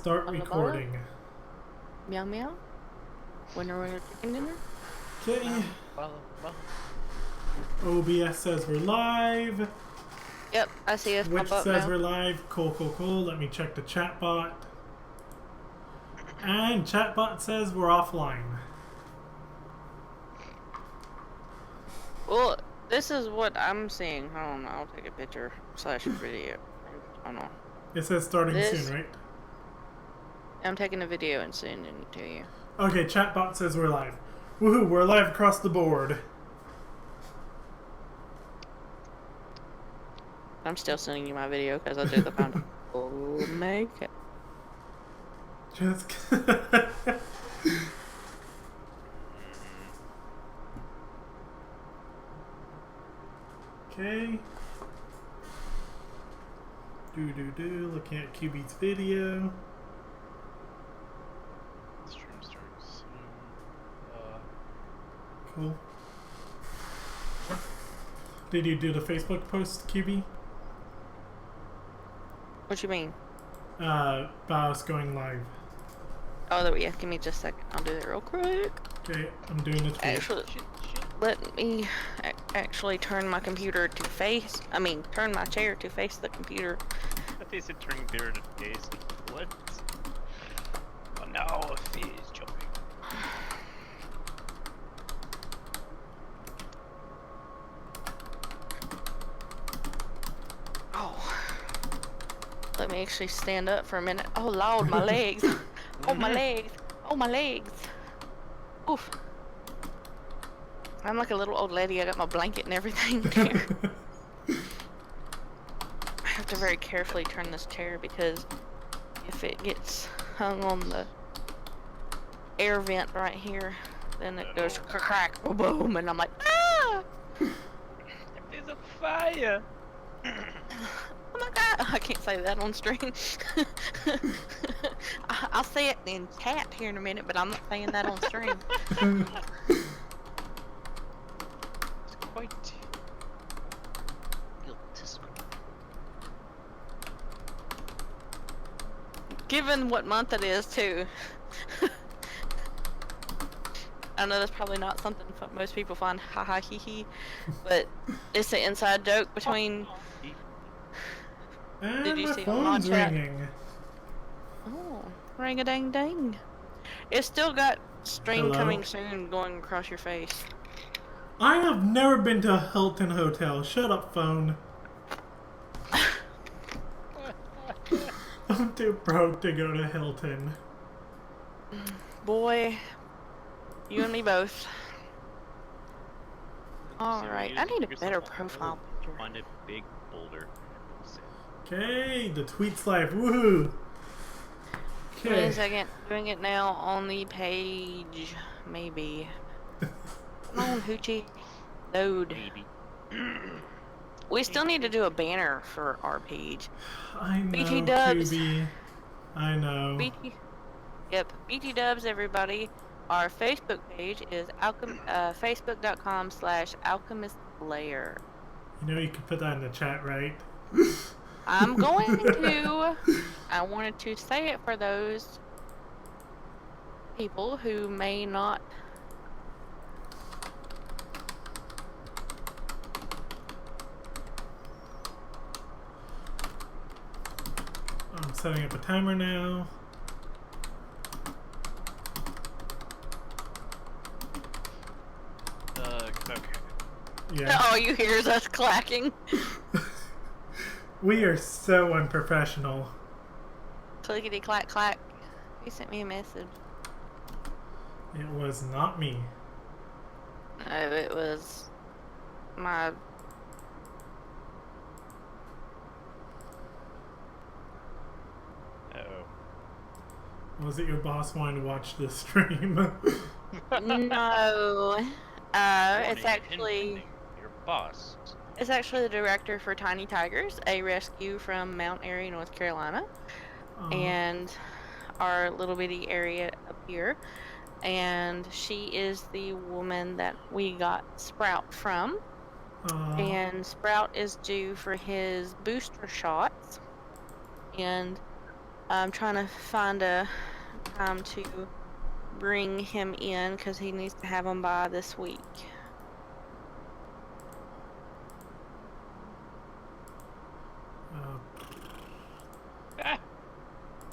Start recording. Meow meow. When are we chicken dinner? Okay. Well. OBS says we're live. Yep, I see us Which pop up says now. we're live. Cool. Let me check the chat bot. And chat bot says we're offline. Well, this is what I'm seeing. Hold on, I'll take a picture / video. Hold on. It says starting soon, right? I'm taking a video and sending it to you. Okay, chat bot says we're live. Woohoo, we're live across the board. I'm still sending you my video because I did the pound. Oh, make it. Just. Okay. Looking at QB's video. Stream starts soon. Cool. Did you do the Facebook post, QB? What you mean? About us going live. Oh, yeah, give me just a second. I'll do it real quick. Okay, I'm doing it for you. Actually, let me actually turn my computer to face. Turn my chair to face the computer. I think it's turning beer to face. What? Oh no, he's jumping. Oh. Let me actually stand up for a minute. Oh Lord, my legs. Oh my legs. Oh my legs. Oof. I'm like a little old lady. I got my blanket and everything here. I have to very carefully turn this chair because if it gets hung on the air vent right here, then it goes crack, boom, and I'm like, ah! There's a fire. Oh my god! I can't say that on stream. I'll say it in chat here in a minute, but I'm not saying that on stream. It's quite egotistical. Given what month it is, too. I know that's probably not something most people find haha hee hee, but it's an inside joke between. And Did you my see phone's the chat? ringing. Oh, ring a dang dang. It's still got stream Hello? coming soon going across your face. I have never been to a Hilton hotel. Shut up, phone. I'm too broke to go to Hilton. Boy, you and me both. Alright, I need a better profile picture. Find a big boulder. Okay, the tweet's live. Woohoo! Wait a Okay. second, doing it now on the page, maybe. Come on, Hoochie. Load. Maybe. We still need to do a banner for our page. I know, BT dubs. QB. I know. BT dubs, everybody. Our Facebook page is facebook.com/Alchemist Lair. You know you can put that in the chat, right? I'm going to. I wanted to say it for those people who may not. I'm setting up a timer now. Okay. Yeah. All you hear is us clacking. We are so unprofessional. Clickety clack clack. You sent me a message. It was not me. No, it was my. Oh. Was it your boss wanting to watch this stream? No. It's Warning, actually. impending. Your boss. It's actually the director for Tiny Tigers, a rescue from Mount Airy, North Carolina, and our little bitty area up here. And she is the woman that we got Sprout from. And Sprout is due for his booster shots. And I'm trying to find a time to bring him in because he needs to have him by this week.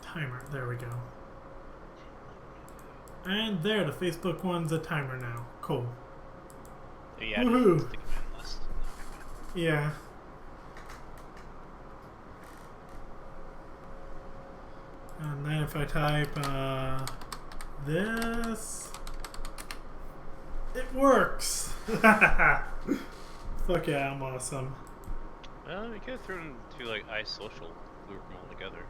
Timer. There we go. And there, the Facebook one's a timer now. Cool. Yeah, Woohoo! just the command list. Yeah. And then if I type this, it works. Fuck yeah, I'm awesome. Well, we could have thrown to like iSocial, group them all together.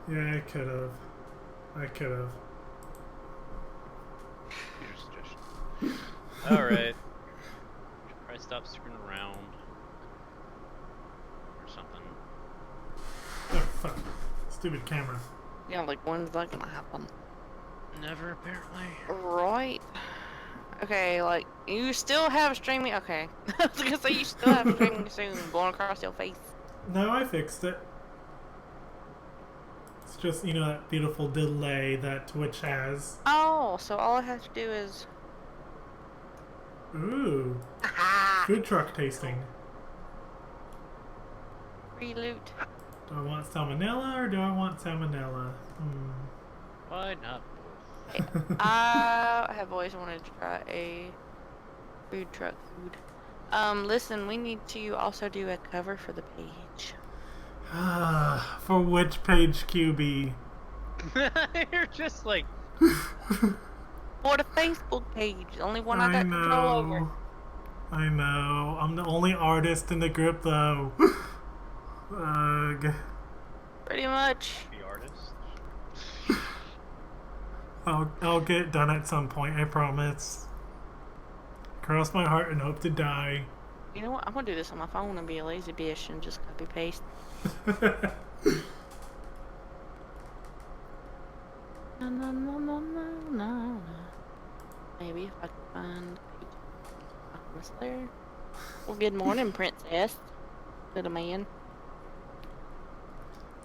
Yeah, I could have. Your suggestion. Alright. Should probably stop screwing around. Or something. Oh, fuck. Stupid camera. Yeah, like when's that gonna happen? Never, apparently. Right. Okay, like you still have streaming. Okay, I was gonna say you still have streaming soon going across your face. No, I fixed it. It's just, you know, that beautiful delay that Twitch has. Oh, so all I have to do is. Ooh. Food truck tasting. Free loot. Do I want salmonella or do I want salmonella? Why not both? I have always wanted to try a food truck food. Listen, we need to also do a cover for the page. For which page, QB? You're just like... For the Facebook page, the only one I got control over. I know. I'm the only artist in the group, though. Ugh. Pretty much. The artist. I'll get it done at some point, I promise. Cross my heart and hope to die. You know what? I'm gonna do this on my phone and be a lazy bitch and just copy paste. No, no, no, no, no, no. Maybe if I can find Alchemist Lair. Well, good morning, princess. Little man.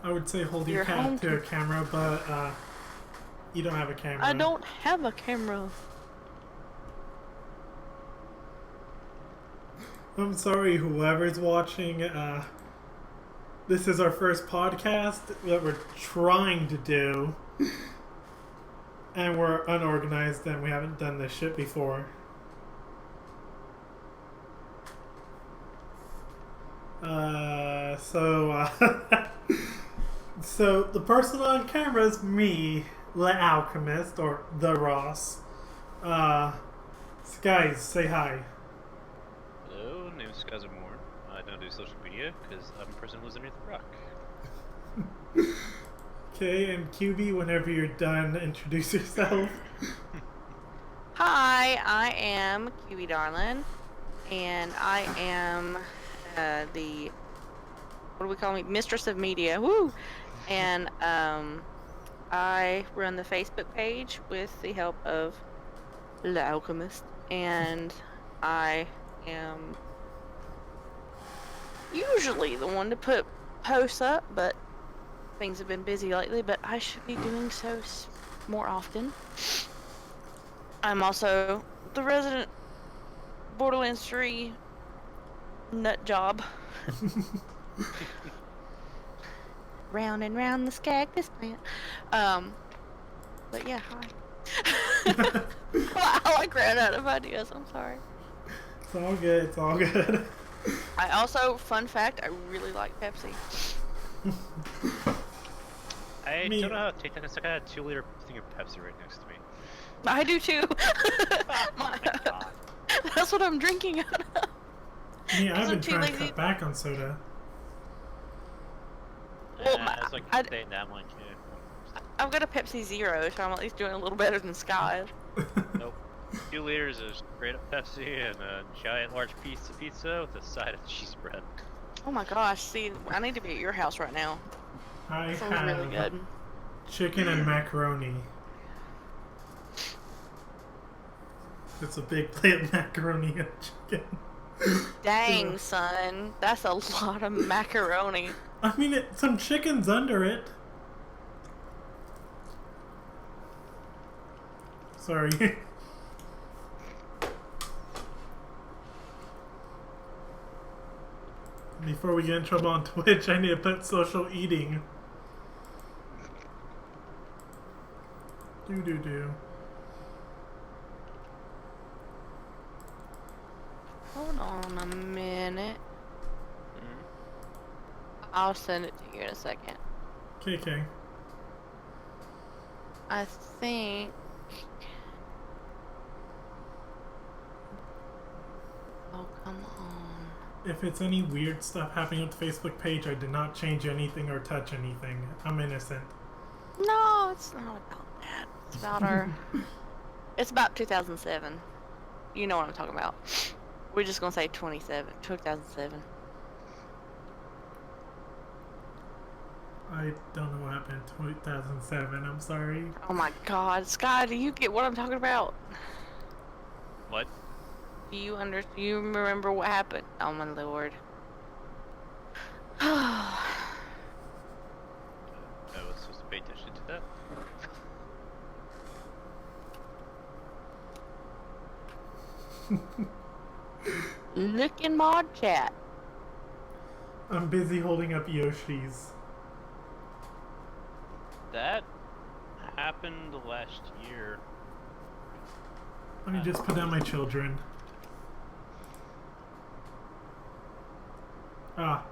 I would say hold your You're home cat to a camera, but you don't have a camera. I don't have a camera. I'm sorry, whoever's watching. This is our first podcast that we're trying to do. And we're unorganized and we haven't done this shit before. So the person on camera is me, the Alchemist, or the Ross. Guys, say hi. Hello, name is Skies of Moore. I don't do social media because I'm a person who lives underneath a rock. Okay, and QB, whenever you're done, introduce yourself. Hi, I am QB Darlin, and I am the, what do we call me? Mistress of Media. Woo! And I run the Facebook page with the help of The Alchemist, and I am usually the one to put posts up, but things have been busy lately, but I should be doing so more often. I'm also the resident Borderlands 3 nut job. Round and round the cactus plant. But yeah, hi. I like ran out of ideas, I'm sorry. It's all good, it's all good. I also, fun fact, I really like Pepsi. I don't know how to take that. It's like I had a 2-liter thing of Pepsi right next to me. I do too. Oh my god. That's what I'm drinking out of. Yeah, I've been too trying to lazy. cut back on soda. Well, I was like saying that, I'm like, yeah. I've got a Pepsi Zero, so I'm at least doing a little better than Sky. Nope. 2 liters of straight up Pepsi and a giant large piece of pizza with a side of cheese bread. Oh my gosh, see, I need to be at your house right now. I That sounds have really good. chicken and macaroni. It's a big plate of macaroni and chicken. Dang, son. That's a lot of macaroni. I mean, some chicken's under it. Sorry. Before we get in trouble on Twitch, I need to put social eating. Do. Hold on a minute. I'll send it to you in a second. KK. I think... Oh, come on. If it's any weird stuff happening with the Facebook page, I did not change anything or touch anything. I'm innocent. No, it's not about that. It's about our... It's about 2007. You know what I'm talking about. We're just gonna say 2007. I don't know what happened in 2007. I'm sorry. Oh my God, Sky, do you get what I'm talking about? What? Do you remember what happened? Oh my Lord. I was supposed to pay attention to that. Look in mod chat. I'm busy holding up Yoshi's. That happened last year. Let me just put down my children. Ah.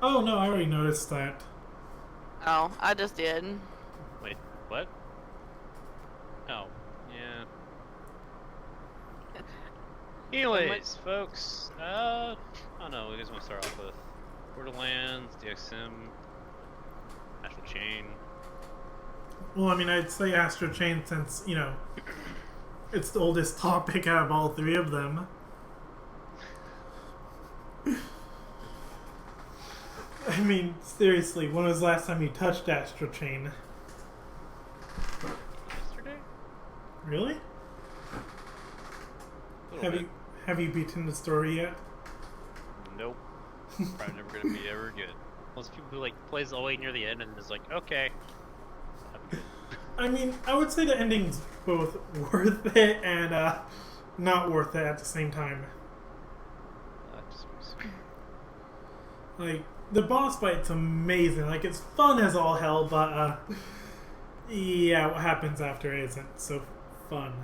Oh no, I already noticed that. Oh, I just did. Wait, what? Oh, yeah. Anyways, folks, I don't know, you guys want to start off with Borderlands, DXM, Astral Chain. Well, I mean, I'd say Astral Chain since, you know, it's the oldest topic out of all three of them. I mean, seriously, when was the last time you touched Astral Chain? Yesterday? Really? Have you beaten the story yet? Nope. Probably never gonna be ever good. Most people who like plays all the way near the end and is like, okay. I'm good. I mean, I would say the ending's both worth it and not worth it at the same time. Like, the boss fight's amazing. Like, it's fun as all hell, but yeah, what happens after isn't so fun.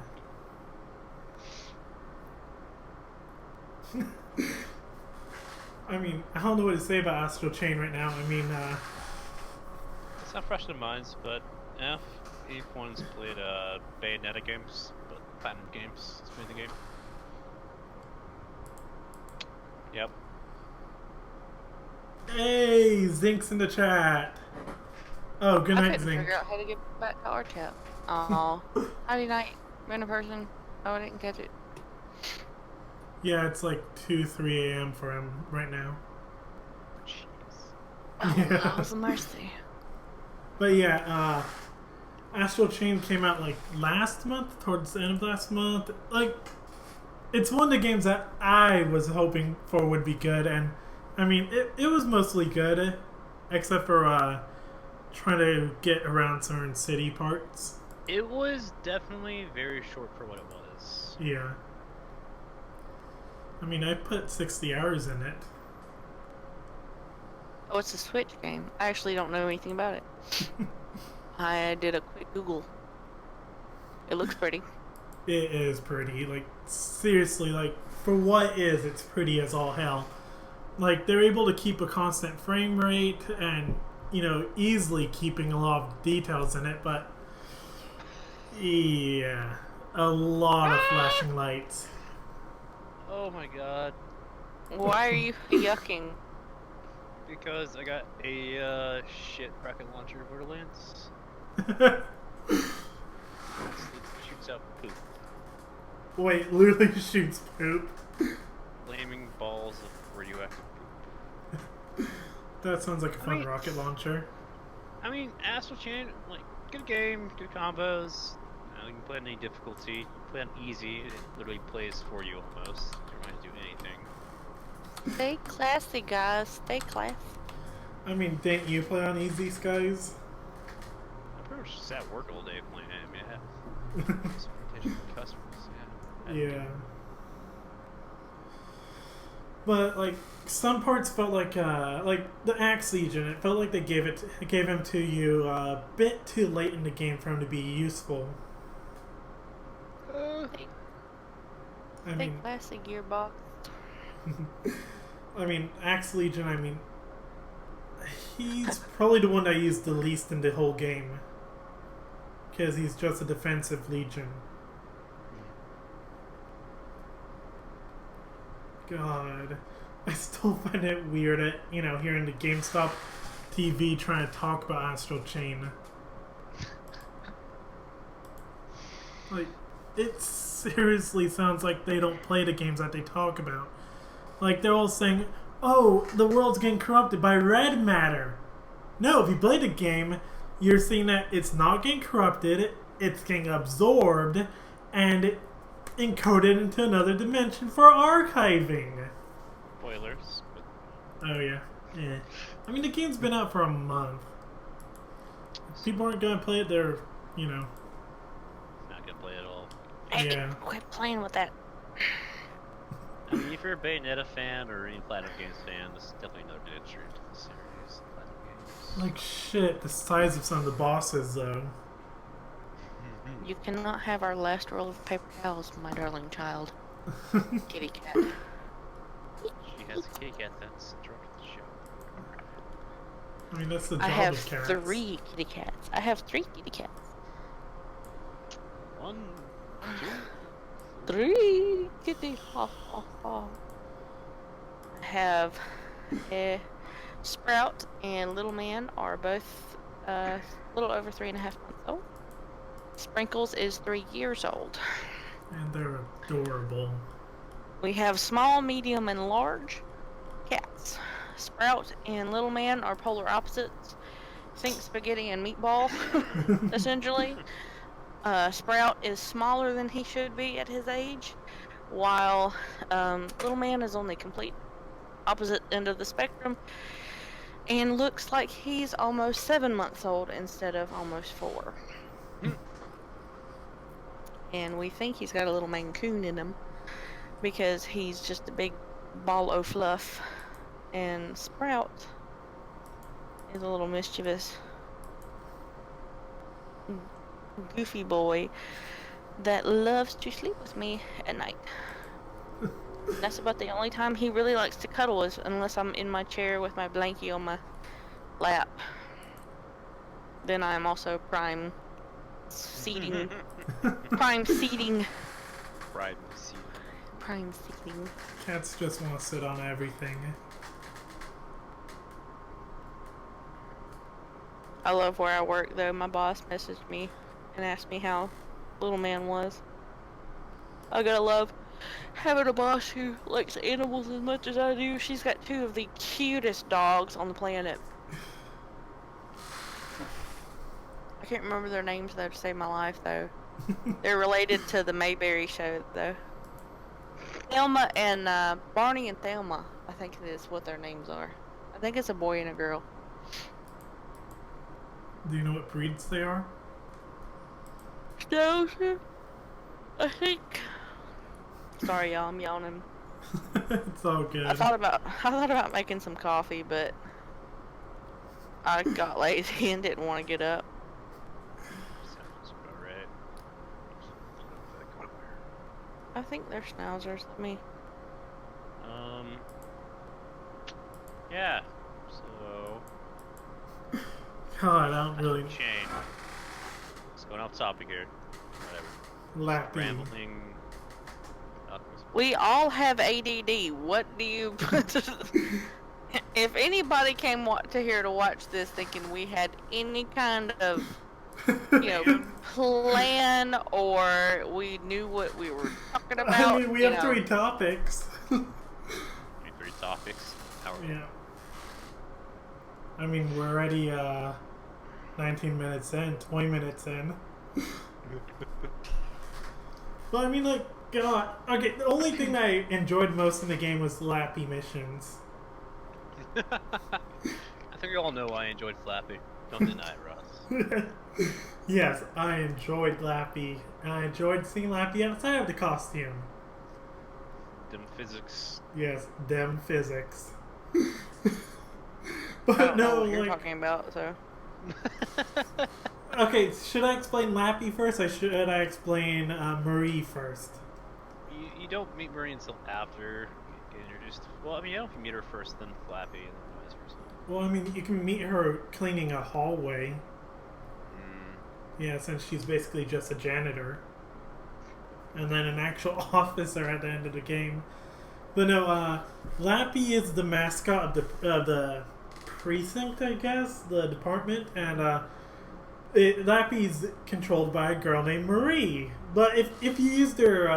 I mean, I don't know what to say about Astral Chain right now. I mean, It's not fresh in minds, but if one's played Bayonetta games, but Platinum games, it's made the game. Yep. hey, Zink's in the chat. Oh, good I night, couldn't Zink. figure out how to get back to our chat. Oh, howdy night, random person. Oh, I didn't catch it. Yeah, it's like 2, 3 a.m. for him right now. Jeez. Oh, Yeah. that was a mercy. But yeah, Astral Chain came out like last month, towards the end of last month. Like, it's one of the games that I was hoping for would be good, and I mean, it was mostly good, except for trying to get around certain city parts. It was definitely very short for what it was. Yeah. I mean, I put 60 hours in it. Oh, it's a Switch game. I actually don't know anything about it. I did a quick Google. It looks pretty. It is pretty. Like, seriously, like, for what is, it's pretty as all hell. Like, they're able to keep a constant frame rate and, you know, easily keeping a lot of details in it, but yeah, a lot of flashing lights. Oh my god. Why are you yucking? Because I got a shit rocket launcher in Borderlands. It shoots out poop. Wait, literally shoots poop. Flaming balls of radioactive poop. That sounds like a fun mean- rocket launcher. I mean, Astral Chain, like, good game, good combos. You can play any difficulty. play on easy, it literally plays for you almost. You don't have to do anything. Stay classy, guys. Stay classy. I mean, didn't you play on easy, Skies? I pretty much just sat work all day playing it. I mean, I have some rotation for customers, Yeah. But like some parts felt like the Axe Legion, it felt like they gave him to you a bit too late in the game for him to be useful. I Stay mean, classy, Gearbox. I mean, Axe Legion. I mean, he's probably the one I used the least in the whole game because he's just a defensive Legion. God, I still find it weird at hearing the GameStop TV trying to talk about Astral Chain. Like, it seriously sounds like they don't play the games that they talk about. Like, they're all saying, "Oh, the world's getting corrupted by red matter." No, if you play the game, you're seeing that it's not getting corrupted, it's getting absorbed, and encoded into another dimension for archiving. Spoilers. Oh yeah. I mean, the game's been out for a month. If people aren't gonna play it, they're, Not gonna play at all. Yeah. Quit playing with that. I mean, if you're a Bayonetta fan or any Platinum Games fan, this is definitely no detriment to the series. Platinum Games. Like shit, the size of some of the bosses though. You cannot have our last roll of paper towels, my darling child. Kitty cat. She has a kitty cat that's interrupted the show. I mean, that's the I job have of cats. 3 kitty cats. I have 3 kitty cats. 1, 2. 3 kitty. Ha ha ha. I have Sprout and Little Man are both a little over 3.5 months old. Sprinkles is 3 years old. And they're adorable. We have small, medium, and large cats. Sprout and Little Man are polar opposites. Think spaghetti and meatball, essentially. Sprout is smaller than he should be at his age, while Little Man is on the complete opposite end of the spectrum and looks like he's almost 7 months old instead of almost 4. And we think he's got a little Maine Coon in him because he's just a big ball o' fluff. And Sprout is a little mischievous, goofy boy that loves to sleep with me at night. That's about the only time he really likes to cuddle, is unless I'm in my chair with my blankie on my lap. Then I am also prime seating. Prime seating. Prime seating. Cats just want to sit on everything. I love where I work though. My boss messaged me and asked me how Little Man was. I gotta love having a boss who likes animals as much as I do. She's got 2 of the cutest dogs on the planet. I can't remember their names though to save my life though. They're related to the Mayberry show though. Thelma and Barney and Thelma, I think it is what their names are. I think it's a boy and a girl. Do you know what breeds they are? No, I think. Sorry, y'all. I'm yawning. It's all good. I thought about making some coffee, but I got lazy and didn't want to get up. Sounds about right. I think they're schnauzers. Let me. Yeah. So. God, I don't really. Chain. It's going off topic here. Whatever. Lappy. Rambling. Alchemist. We all have ADD. What do you? If anybody came to here to watch this thinking we had any kind of, plan or we knew what we were talking about. I mean, we have 3 topics. 3 topics. How are we? Yeah. I mean, we're already 19 minutes in, 20 minutes in. But I mean, like, God. Okay, the only thing that I enjoyed most in the game was Lappy missions. I think we all know why I enjoyed Flappy. Don't deny it, Ross. Yes, I enjoyed Lappy. I enjoyed seeing Lappy outside of the costume. Them physics. Yes, dem physics. I But don't know no, what you're like, talking about, so. okay, should I explain Lappy first, or should I explain Marie first? You don't meet Marie until after you get introduced. Well, I mean, you don't meet her first, then Flappy, and then vice versa. Well, I mean, you can meet her cleaning a hallway. Mm. Yeah, since she's basically just a janitor. And then an actual officer at the end of the game. But no, Lappy is the mascot of the precinct, I guess, the department, and Lappy's controlled by a girl named Marie. But if you use their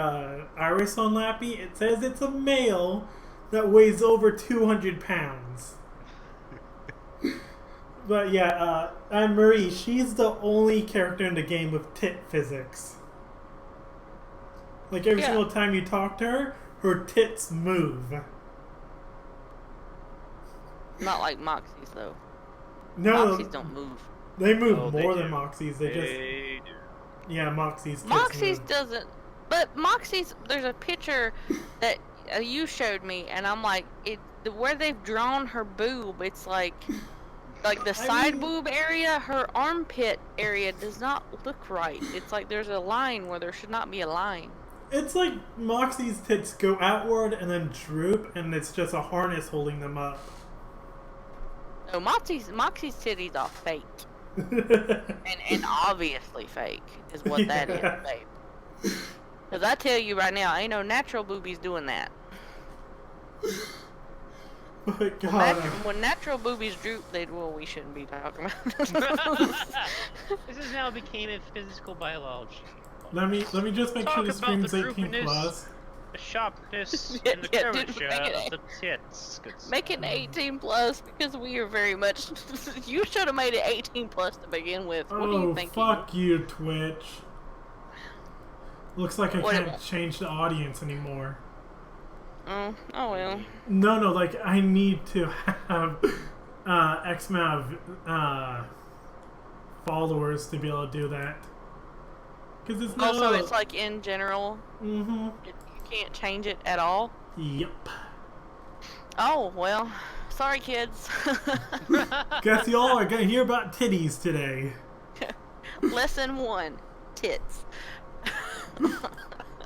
iris on Lappy, it says it's a male that weighs over 200 pounds. But yeah, and Marie, she's the only character in the game with tit physics. Like every single time you talk to her tits move. Not like Moxie's, though. No, Moxie's don't move. they move Oh, more they than do. Moxie's. They do. yeah, Moxie's tits Moxie's move. doesn't. But Moxie's, there's a picture that you showed me, and I'm like, where they've drawn her boob, it's like the side boob area, her armpit area does not look right. It's like there's a line where there should not be a line. It's like Moxie's tits go outward and then droop, and it's just a harness holding them up. No, Moxie's titties are fake. and obviously fake is what that is, babe. Because I tell you right now, ain't no natural boobies doing that. But God, When natural boobies droop, we shouldn't be talking about this. This has now became a physical biology. let me just make Talk sure the about screen's the 18 droopiness. plus. The sharpness Yeah, and the yeah, dude, curvature make it of the tits. Good Make it 18 plus because we are very much. You should have made it 18 plus to begin with. What do you think? Fuck you, Twitch. Looks like I What can't about- change the audience anymore. Oh well. No, like I need to have X amount of followers to be able to do that. Because it's not. Also, it's like in general, Mm-hmm. you can't change it at all. Yep. Oh well. Sorry, kids. Guess y'all are gonna hear about titties today. Lesson 1: tits.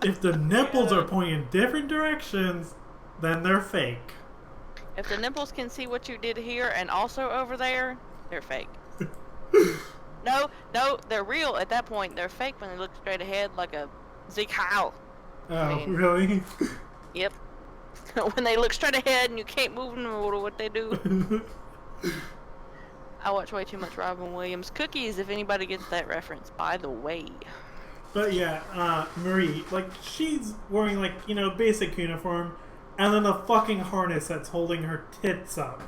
If the nipples are pointing in different directions, then they're fake. If the nipples can see what you did here and also over there, they're fake. No, they're real at that point. They're fake when they look straight ahead like a Zeke Howe. Oh, really? Yep. When they look straight ahead and you can't move them or what they do. I watch way too much Robin Williams. Cookies, if anybody gets that reference, by the way. But yeah, Marie, like, she's wearing, like, you know, basic uniform, and then a fucking harness that's holding her tits up.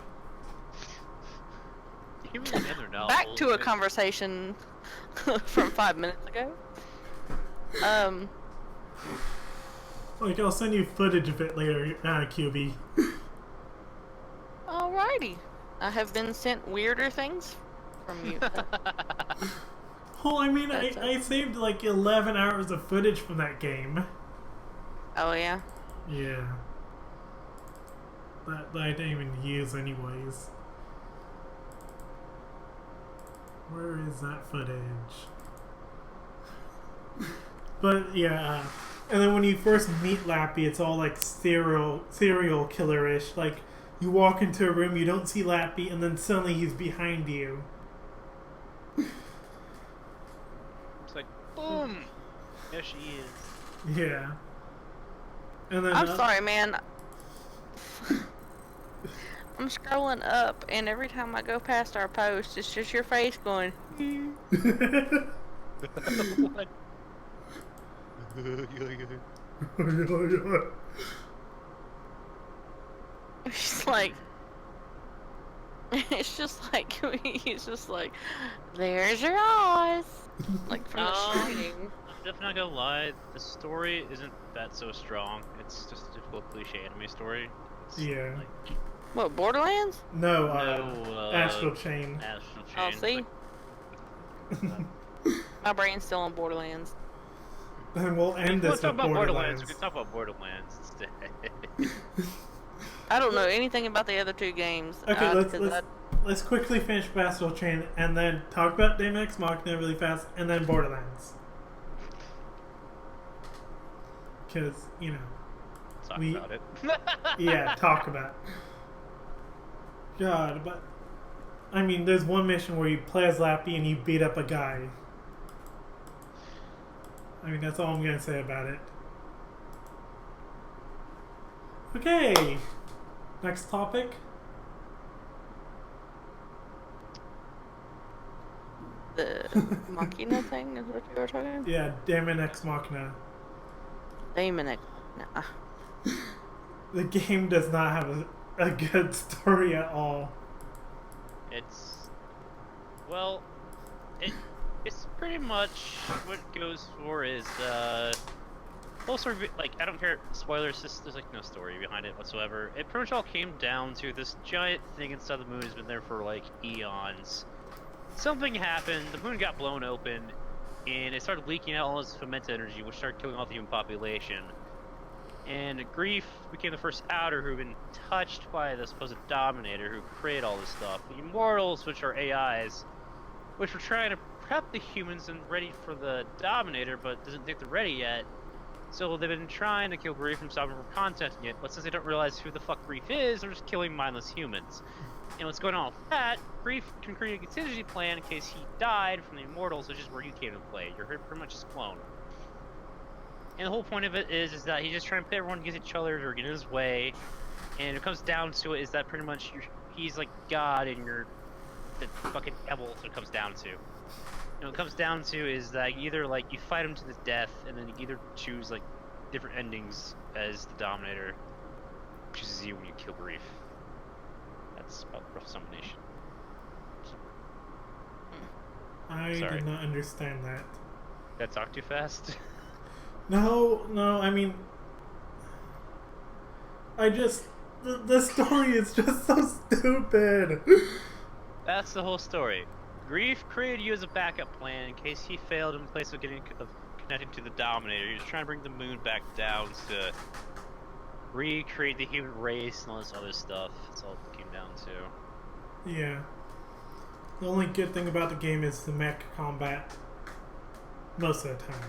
Even the men are now Back old, to a right? conversation from 5 minutes ago. Like, I'll send you footage of it later, QB. Alrighty. I have been sent weirder things from you. Well, I mean, That's I saved, like, 11 hours of footage from that game. Oh, yeah? Yeah. That I didn't even use anyways. Where is that footage? But yeah, and then when you first meet Lappy, it's all like serial killer-ish. Like you walk into a room, you don't see Lappy, and then suddenly he's behind you. It's like, boom! There she is. Yeah. And then I'm sorry, man. I'm scrolling up, and every time I go past our post, it's just your face going. What? It's like. It's just like he's just like, there's your eyes, like from The Shining. definitely not gonna lie, the story isn't that so strong. It's just a typical cliche anime story. It's Yeah. like What, Borderlands? No, no Astral Chain. Astral Oh, Chain. see? Like, My brain's still on Borderlands. And we'll if end we this want to talk with about Borderlands. we can talk about Borderlands instead. I don't know anything about the other two games. Okay, 'Cause let's quickly finish Astral Chain and then talk about Daemon X Machina really fast, and then Borderlands. Because Talk We- about it. yeah, talk about. God, but I mean, there's one mission where you play as Lappy and you beat up a guy. I mean, that's all I'm gonna say about it. Okay, next topic. the Machina thing is what you were talking about? Yeah, Daemon X Machina. Daemon X. Nah. The game does not have a good story at all. It's it's pretty much what it goes for is whole story. Like, I don't care, spoilers. There's like no story behind it whatsoever. It pretty much all came down to this giant thing inside the moon has been there for like eons. Something happened. The moon got blown open, and it started leaking out all this fermented energy, which started killing all the human population. And Grief became the first outer who've been touched by the supposed Dominator who created all this stuff. The Immortals, which are AIs, which were trying to prep the humans and ready for the Dominator, but doesn't think they're ready yet. So they've been trying to kill Grief from stopping from contacting it, but since they don't realize who the fuck Grief is, they're just killing mindless humans. And what's going on with that, Grief can create a contingency plan in case he died from the Immortals, which is where you came to play. You're pretty much his clone. And the whole point of it is that he's just trying to put everyone against each other or get in his way. And it comes down to it is that pretty much he's like God and you're the fucking devil. That's what it comes down to. And what it comes down to is that either like you fight him to the death, and then you either choose like different endings as the Dominator chooses you when you kill Grief. That's about the rough summation. I Sorry. did not understand that. Did I talk too fast? No, I mean, the story is just so stupid. That's the whole story. Grief created you as a backup plan in case he failed in place of connecting to the Dominator. He was trying to bring the moon back down to recreate the human race and all this other stuff. That's all it came down to. Yeah. The only good thing about the game is the mech combat. Most of the time.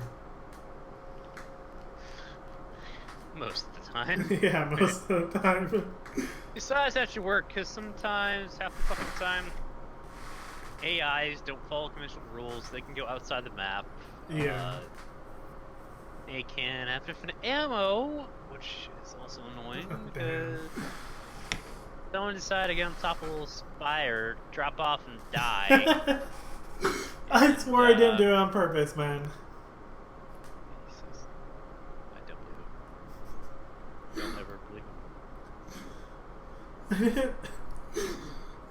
Most of the time. Yeah, most of the time. Besides that should work, because sometimes, half the fucking time, AIs don't follow conventional rules. They can go outside the map. Yeah. They can have different ammo, which is also annoying because someone decided to get on top of a little spire, drop off, and die. I swear I didn't do it on purpose, man. I don't believe it. Don't ever believe it.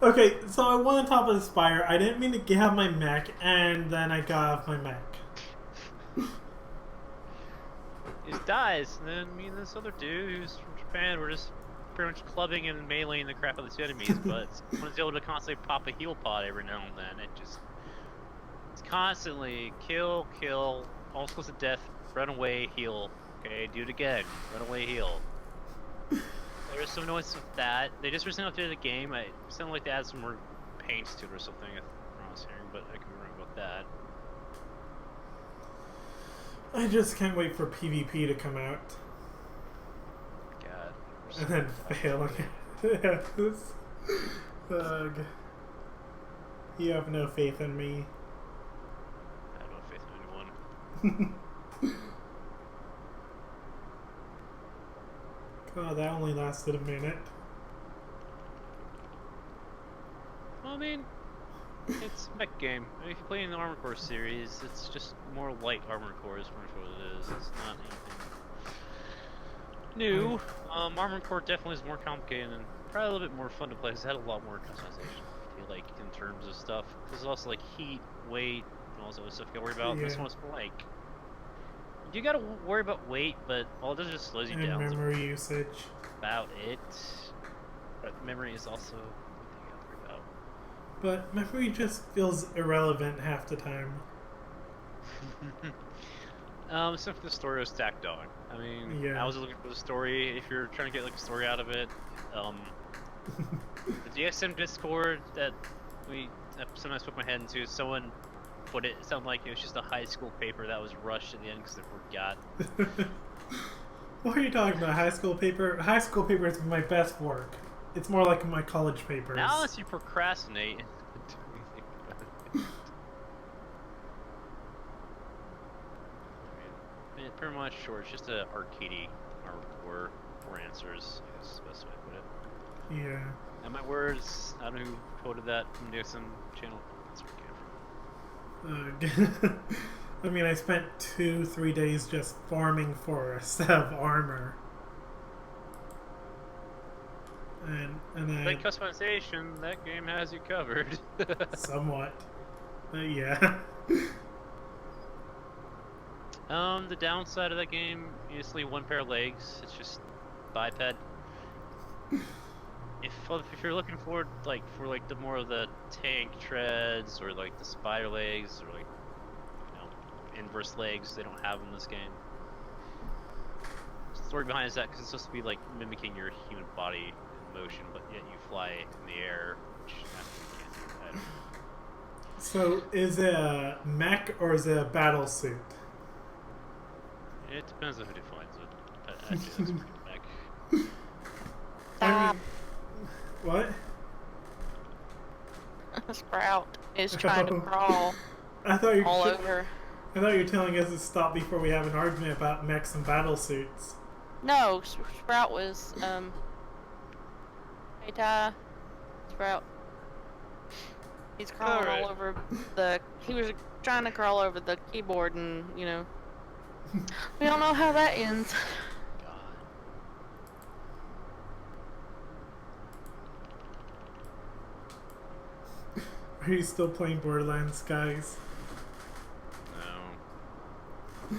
Okay, so I went on top of the spire. I didn't mean to get off my mech, and then I got off my mech. He just dies, and then me and this other dude who's from Japan were just pretty much clubbing and meleeing the crap out of these enemies, but someone's able to constantly pop a heal pod every now and then. It's constantly kill, almost close to death, run away, heal. Okay, do it again, run away, heal. There's some noise with that. They just recently updated the game. It sounded like they added some more paints to it or something, from what I was hearing, but I can be wrong about that. I just can't wait for PvP to come out. God. And then fail again. Ugh. You have no faith in me. I have no faith in anyone. God, that only lasted a minute. Well, I mean, it's a mech game. I mean, if you play in the Armored Core series, it's just more light Armored Core is pretty much what it is. It's not anything new. Armored Core definitely is more complicated and probably a little bit more fun to play because it had a lot more customization, I feel like, in terms of stuff. There's also like heat, weight, and all this other stuff you gotta worry about. Yeah. This one's more like You gotta worry about weight, but all it does is just slows you And down. memory usage. About it. But memory is also the thing you have to worry about. But memory just feels irrelevant half the time. Except for the story was stacked on. I mean, Yeah. I was looking for the story. If you're trying to get like a story out of it, the DSM Discord that we sometimes put my head into, someone put it sounded like it was just a high school paper that was rushed at the end because they forgot. What are you talking about? High school paper? High school paper is my best work. It's more like my college papers. Now, unless you procrastinate. Pretty much short. It's just a arcadey or four answers. I guess is the best way to put it. Yeah. And my words. I don't know who quoted that from the DSM channel. That's where it came from. I mean, I spent 2-3 days just farming for a set of armor. And then Like customization, that game has you covered. somewhat. Yeah. The downside of that game is only one pair of legs. It's just biped. If you're looking for the more of the tank treads or like the spider legs or like inverse legs, they don't have in this game. The story behind it is that because it's supposed to be like mimicking your human body in motion, but yet you fly in the air, which actually you can't do that. So, is it a mech or is it a battle suit? It depends on who defines it. Actually, that's pretty mech. I mean, what? Sprout is trying to crawl I thought you all over. I thought you were telling us to stop before we have an argument about mechs and battle suits. No, Sprout was, hey Ty, Sprout. He's crawling all over he was trying to crawl over the keyboard and, we don't know how that ends. Are you still playing Borderlands, guys? No.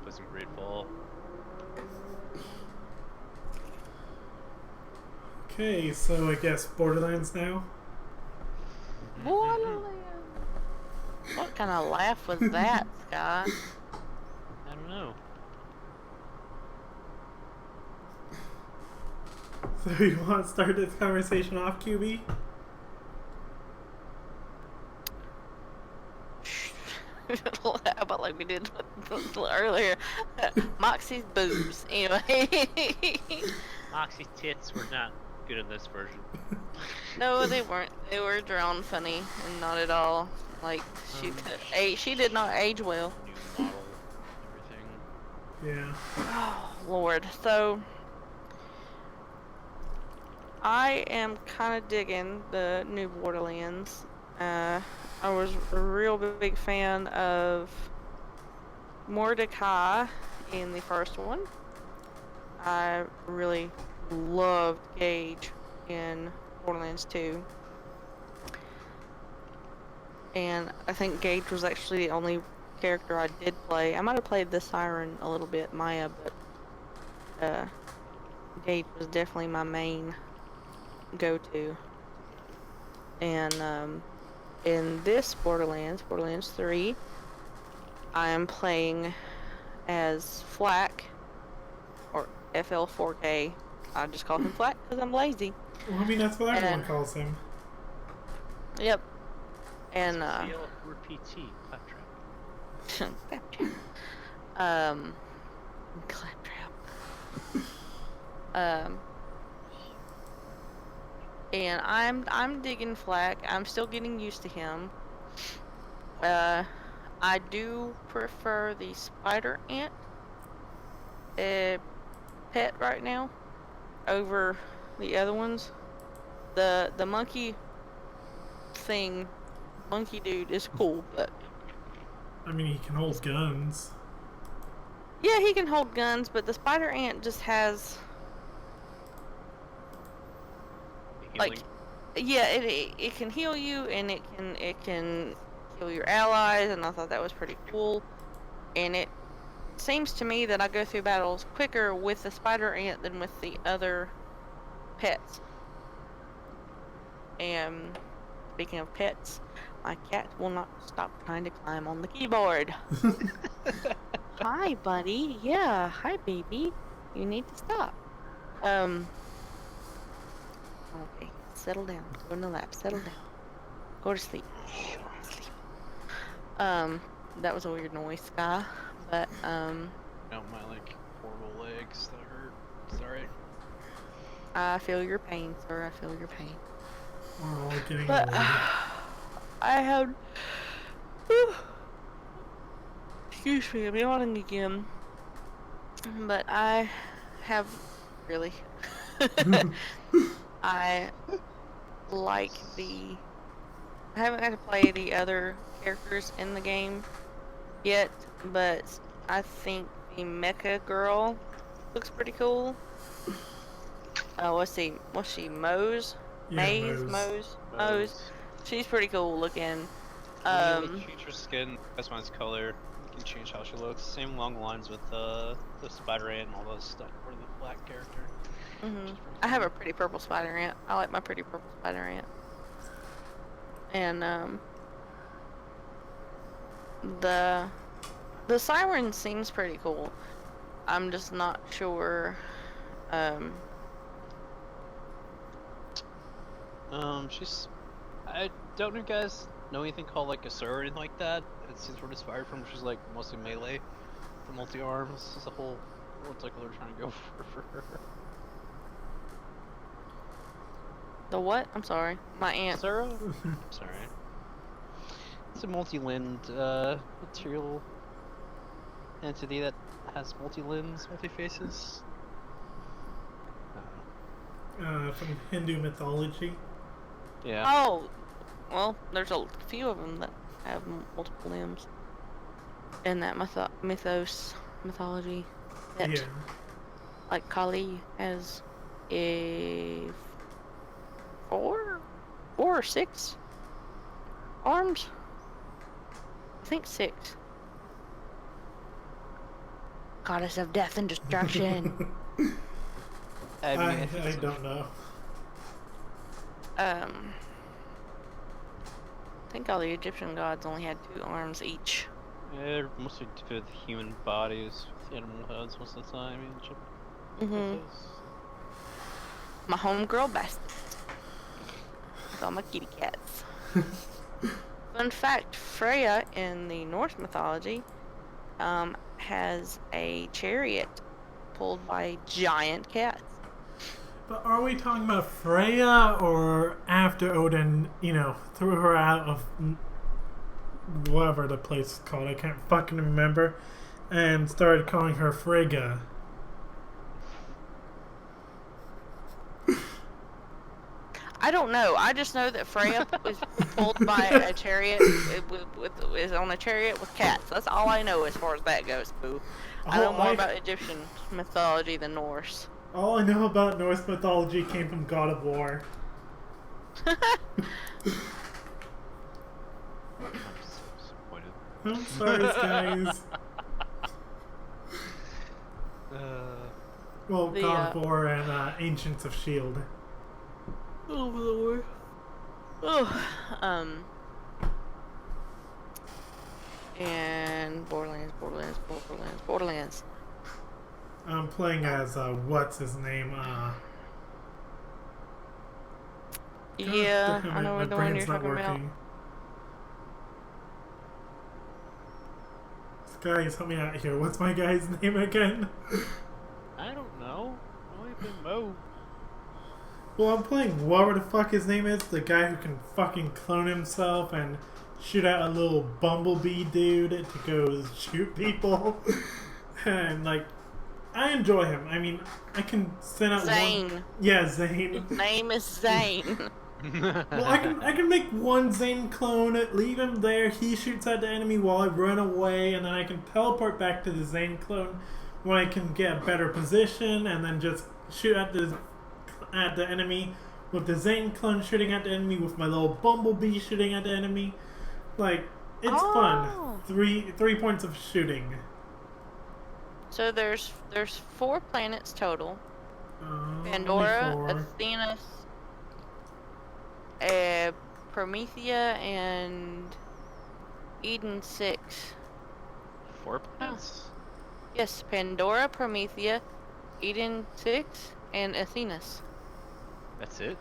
Play some Gridfall. Okay, so I guess Borderlands now? Borderlands. What kind of laugh was that, Scott? I don't know. So you want to start this conversation off, QB? How about like we did earlier? Moxie's boobs. Anyway. Moxie's tits were not good in this version. No, they weren't. They were drawn funny and not at all. Like she did not age well. New model, everything. Yeah. Oh Lord. So I am kind of digging the new Borderlands. I was a real big fan of Mordecai in the first one. I really loved Gage in Borderlands 2. And I think Gage was actually the only character I did play. I might have played the Siren a little bit, Maya, but Gage was definitely my main go-to. And in this Borderlands 3, I am playing as Flak, or FL4K. I just call him Flak because I'm lazy. Well, I mean, that's what everyone calls him. Yep. And CL or PT, Claptrap. Claptrap. And I'm digging Flak. I'm still getting used to him. I do prefer the spider ant pet right now over the other ones. The monkey thing, monkey dude is cool, but I mean, he can hold guns. yeah, he can hold guns, but the spider ant just has like, yeah, it can heal you, and it can heal your allies, and I thought that was pretty cool. And it seems to me that I go through battles quicker with the spider ant than with the other pets. And speaking of pets, my cat will not stop trying to climb on the keyboard. Hi, buddy. Yeah, hi, baby. You need to stop. Okay, settle down. Go in the lap. Settle down. Go to sleep. Go to sleep. That was a weird noise, Sky. But Out my like horrible legs that hurt. Sorry. I feel your pain, sir. I feel your pain. We're all getting But old. I have. Excuse me, I'm yawning again. But I have really. I like the. I haven't had to play the other characters in the game yet, but I think the mecha girl looks pretty cool. What's she? Mose? Yeah, Mose. She's pretty cool looking. Change her skin, customize color. You can change how she looks. Same along lines with the spider ant and all those stuff for the black character. I have a pretty purple spider ant. I like my pretty purple spider ant. And the siren seems pretty cool. I'm just not sure. I don't know if you guys know anything called like a or anything like that. It seems we're inspired from, which is like mostly melee. The multi-arms is a whole, looks like what they're trying to go for her. The what? I'm sorry. My aunt. Sorry. It's a multi-limbed material entity that has multi-limbs, multi-faces. From Hindu mythology. Yeah. Oh, well, there's a few of them that have multiple limbs in that mythology. That, Yeah. like Kali has a 4 or 6 arms. I think 6. Goddess of death and destruction. I don't know. I think all the Egyptian gods only had 2 arms each. Yeah, they're mostly to do with human bodies, with animal heads most of the time. My homegirl bastards. With all my kitty cats. Fun fact, Freya in the Norse mythology has a chariot pulled by giant cats. But are we talking about Freya or after Odin, threw her out of whatever the place is called? I can't fucking remember. And started calling her Frigga. I don't know. I just know that Freya was pulled by a chariot is on a chariot with cats. That's all I know as far as that goes, boo. I know more about Egyptian mythology than Norse. All I know about Norse mythology came from God of War. I'm sorry, guys. Well, God of War and Ancients of S.H.I.E.L.D. Oh, Lord. Oh, and Borderlands. I'm playing as, what's his name? Yeah, I know what the one you're talking about. Guys, help me out here. What's my guy's name again? I don't know. Only been Mo. Well, I'm playing whatever the fuck his name is. The guy who can fucking clone himself and shoot out a little bumblebee dude to go shoot people. And, I enjoy him. I mean, I can send out Zane. Yeah, Zane. His name is Zane. Well, I can make one Zane clone, leave him there, he shoots at the enemy while I run away, and then I can teleport back to the Zane clone when I can get a better position, and then just shoot at the enemy with the Zane clone shooting at the enemy with my little bumblebee shooting at the enemy. It's fun. Three points of shooting. So there's 4 planets total. Only Pandora, 4. Athena, Promethea, and Eden 6. 4 planets? Yes, Pandora, Promethea, Eden 6, and Athenas. That's it?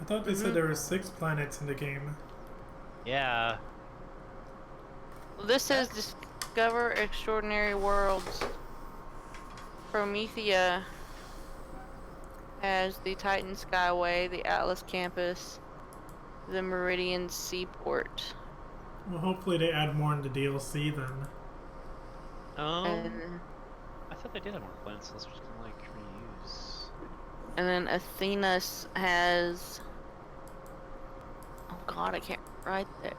I thought they said there were 6 planets in the game. Yeah. Well, this says discover extraordinary worlds. Promethea has the Titan Skyway, the Atlas Campus, the Meridian Seaport. Well, hopefully they add more in the DLC then. And, I thought they did have more planets, so let's just gonna like reuse. and then Athenas has... Oh god, I can't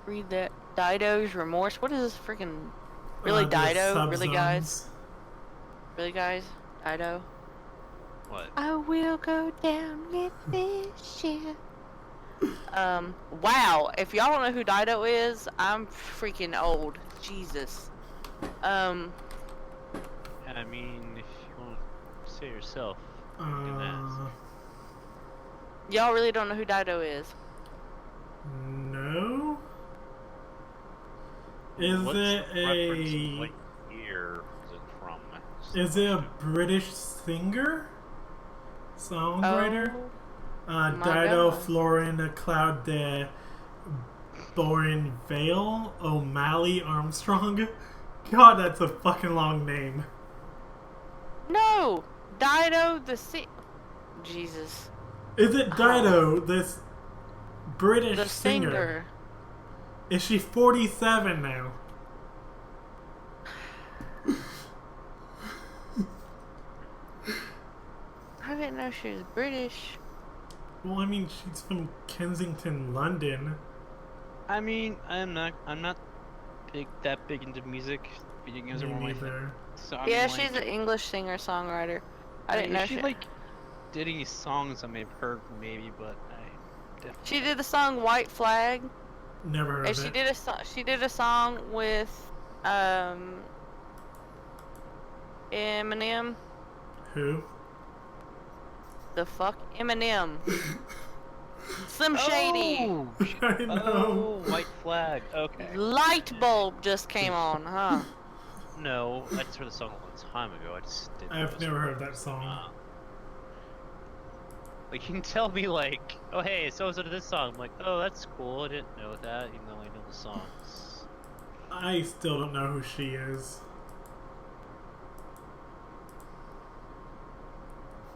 read that. Dido's Remorse. What is this freaking... Really, The Dido? Really, subzones. guys? Really, guys? Dido? What? I will go down with this ship. Wow. If y'all don't know who Dido is, I'm freaking old. Jesus. I mean, if you want to say yourself, you can ask. Y'all really don't know who Dido is? No? Is What's it the reference? a... What year is it from? Is it a British singer? Songwriter? my Dido God. Florin Cloud de Borin Vale O'Malley Armstrong? God, that's a fucking long name. No! Dido Jesus. Is it Dido, this British The singer. Is she 47 now? I didn't know she was British. Well, I mean, she's from Kensington, London. I mean, I'm not that big into music. Video games are Me more my thing. neither. So, I Yeah, mean, she's like, an English singer-songwriter. I didn't know if she like did any songs I may have heard maybe, but I definitely She did the song White Flag. Never heard And of it. she did a song with Eminem. Who? The fuck? Eminem. Slim Shady. Oh, I know. oh, White Flag. Okay. Light bulb just came on, huh? No, I just heard the song a long time ago. I just didn't. know it I've was never from- heard that song. Like you can tell me like, oh hey, so did this song. I'm like, oh that's cool. I didn't know that, even though I know the songs. I still don't know who she is.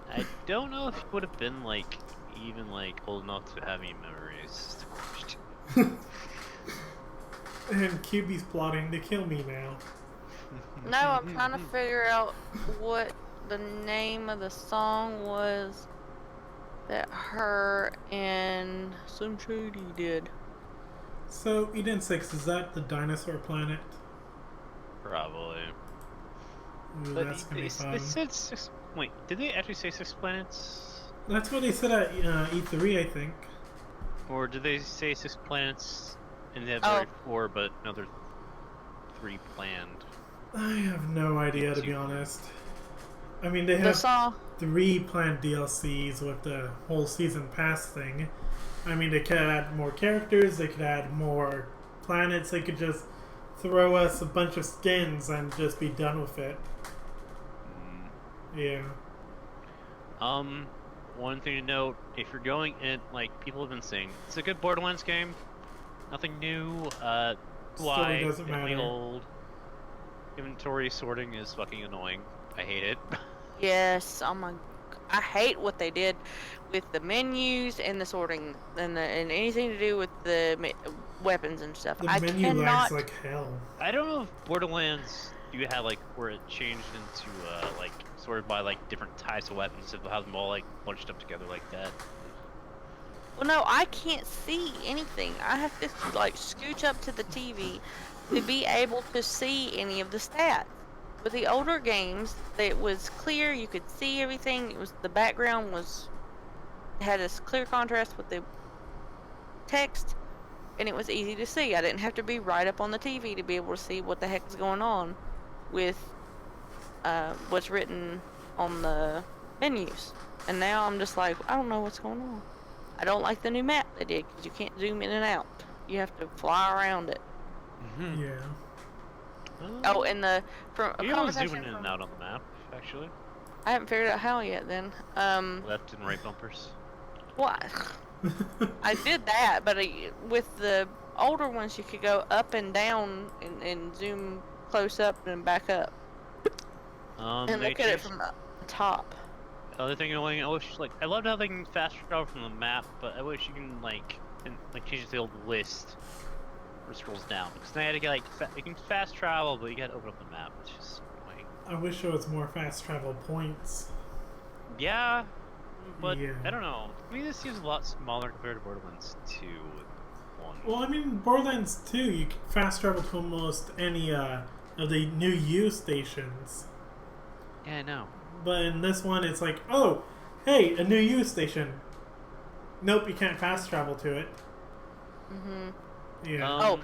I don't know if you would have been like, even like old enough to have any memories. Is the question. And QB's plotting to kill me now. No, I'm trying to figure out what the name of the song was that her and Slim Shady did. So, Eden 6, is that the dinosaur planet? Probably. Ooh, But that's gonna be they fun. said 6. Wait, did they actually say 6 planets? That's what they said at E3, I think. Or did they say 6 planets and they have Oh. already 4, but another 3 planned? I have no idea, to be honest. I mean, they The have song. 3 planned DLCs with the whole season pass thing. I mean, they could add more characters, they could add more planets, they could just throw us a bunch of skins and just be done with it. Yeah. One thing to note, if you're going in, like, people have been saying, it's a good Borderlands game. Nothing new, Story doesn't definitely matter. old. Inventory sorting is fucking annoying. I hate it. Yes, oh my, I hate what they did with the menus and the sorting and anything to do with the weapons and stuff. The I menu cannot. lags like hell. I don't know if Borderlands you had like where it changed into like sorted by like different types of weapons, if have them all like bunched up together like that. Well, no, I can't see anything. I have to like scooch up to the TV to be able to see any of the stats. With the older games, it was clear. You could see everything. It was the background had this clear contrast with the text, and it was easy to see. I didn't have to be right up on the TV to be able to see what the heck is going on with was written on the menus. And now I'm just like, I don't know what's going on. I don't like the new map they did because you can't zoom in and out. You have to fly around it. Mm-hmm. Yeah. Oh, and from a You know, conversation zooming in and from- out on the map, actually. I haven't figured out how yet. Then, Left and right bumpers. what? I did that, but with the older ones, you could go up and down and zoom close up and back up and They look at it changed- from the top. The other thing, I wish, like, I loved how they can fast travel from the map, but I wish you can, like change the old list where it scrolls down. Because now you had to get, like, you can fast travel, but you gotta open up the map. It's just annoying. I wish there was more fast travel points. Yeah, but Yeah. I don't know. I mean, this seems a lot smaller compared to Borderlands 2 and 1. Well, I mean, Borderlands 2, you can fast travel to almost any of the new U stations. Yeah, I know. But in this one, it's like, oh, hey, a new U station. Nope, you can't fast travel to it. Yeah. Oh,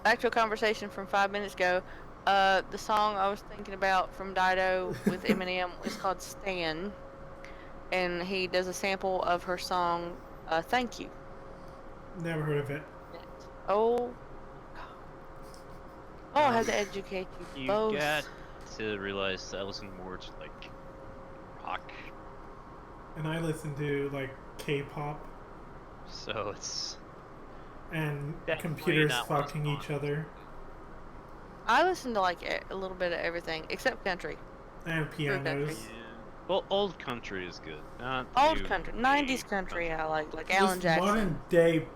back to a conversation from 5 minutes ago. The song I was thinking about from Dido with Eminem is called Stan. And he does a sample of her song, Thank You. Never heard of it. Oh, I have to educate you You both. got to realize that I listen more to, like, rock. And I listen to, like, K-pop So it's... and Definitely computers not what's fucking each other. I listen to like a little bit of everything except country. And pianos. country. Well, old country is good. Not Old new country, age 90s country I like Alan This Jackson. modern day,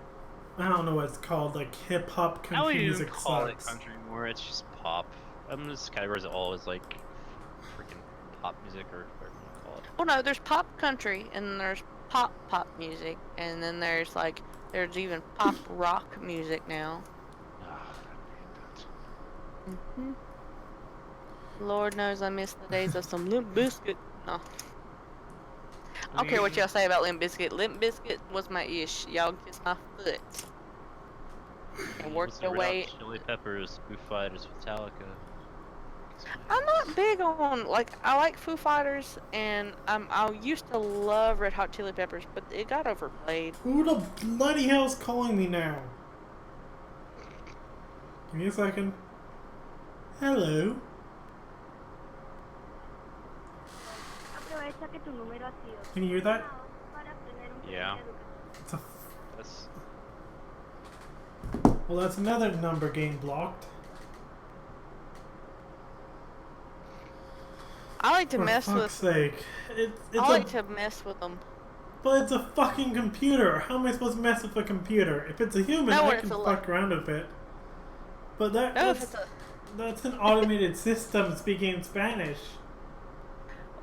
I don't know what it's called, like hip-hop I country wouldn't even music call sucks. it country anymore. It's just pop. I'm just categorize it all as like freaking pop music or whatever you want to call it. Well, no, there's pop country and then there's pop music and then there's even pop rock music now. Ah, I hate Hmm Lord knows I miss the days of some Limp Bizkit. No. I don't care what y'all say about Limp Bizkit. Limp Bizkit was my ish. Y'all kiss my foot. And work What's your the Red way. Hot Chili Peppers, Foo Fighters, Metallica. I'm not big on I like Foo Fighters and I used to love Red Hot Chili Peppers, but it got overplayed. Who the bloody hell's calling me now? Give me a second. Hello. Aprovecha que tu número ha sido Can you hear that? seleccionado para obtener un Yeah. servicio educativo. It's a That's well, that's another number getting blocked. I like to For mess fuck's with. sake. It's I like a, to mess with them. but it's a fucking computer. How am I supposed to mess with a computer? If it's a human, No, I it's can a fuck around with it. But No, if that's it's a. that's an automated system speaking Spanish.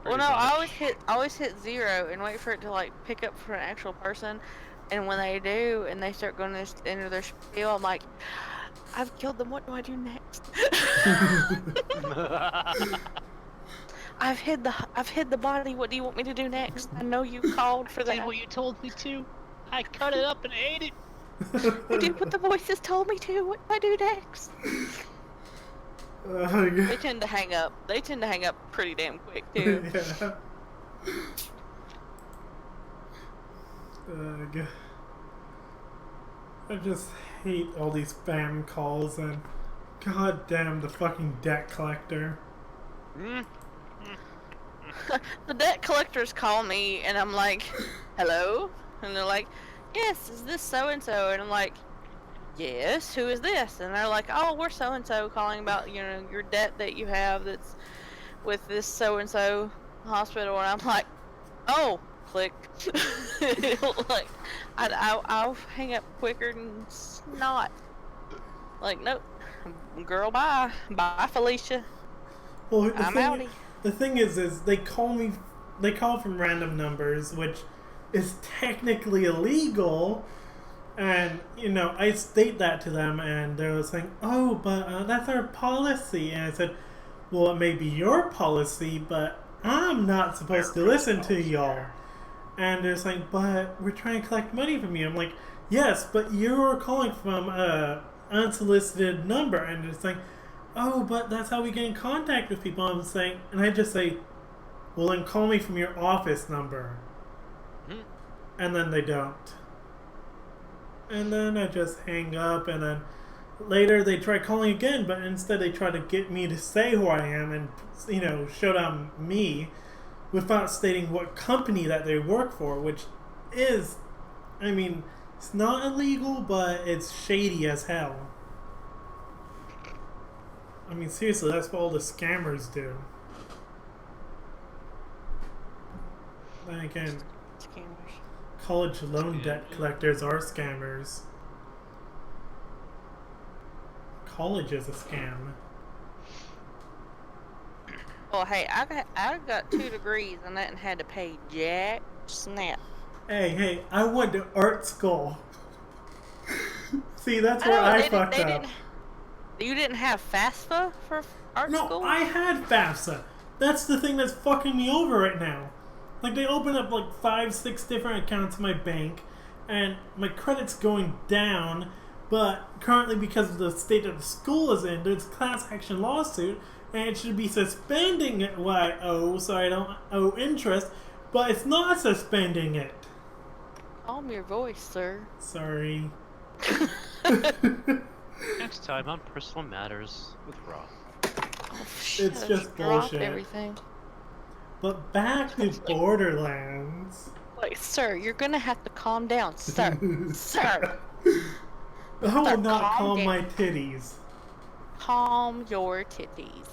Well, pretty no, I much. always hit 0 and wait for it to pick up for an actual person, and when they do and they start going to enter their spiel, I'm like, I've killed them. What do I do next? I've hid the body. What do you want me to do next? I know you called for did that. what you told me to. I cut it up and ate it. I did what the voices told me to. What do I do next? They tend to hang up. They tend to hang up pretty damn quick too. Yeah. Ugh. I just hate all these spam calls and god damn the fucking debt collector. Mm. The debt collectors call me and I'm like, hello? And they're like, yes, is this so and so? And I'm like, yes, who is this? And they're like, oh, we're so and so calling about your debt that you have that's with this so and so hospital. And I'm like, oh, click. Like, I'll hang up quicker than snot. Like, nope, girl, bye, Felicia. Well, I'm outie. the thing is they call from random numbers, which is technically illegal. And, I state that to them, and they're saying, oh, but that's our policy. And I said, well, it may be your policy, but I'm not supposed to listen to y'all. And they're saying, but we're trying to collect money from you. I'm like, yes, but you're calling from a unsolicited number. And they're saying, oh, but that's how we get in contact with people. I'm saying, and I just say, well, then call me from your office number. Hmm. And then they don't. And then I just hang up, and then later they try calling again, but instead they try to get me to say who I am and, you know, show down me without stating what company that they work for, which is, I mean, it's not illegal, but it's shady as hell. I mean, seriously, that's what all the scammers do. Then again, Scammers. college loan debt collectors are scammers. College is a scam. Well, hey, I got 2 degrees and I had to pay jack snap. Hey, I went to art school. See, that's I where know, I they fucked up. didn't. You didn't have FAFSA for art No, school? I had FAFSA. That's the thing that's fucking me over right now. Like, they opened up like 5-6 different accounts in my bank, and my credit's going down, but currently because of the state that the school is in, there's a class action lawsuit, and it should be suspending what I owe so I don't owe interest, but it's not suspending it. Calm your voice, sir. Sorry. Next time on Personal Matters with Rob. Oh, shit, It's I just dropped bullshit. everything. But back to Borderlands. Like, sir, you're gonna have to calm down, sir. Sir, I will Sir, not calm calm down. my titties. calm your titties.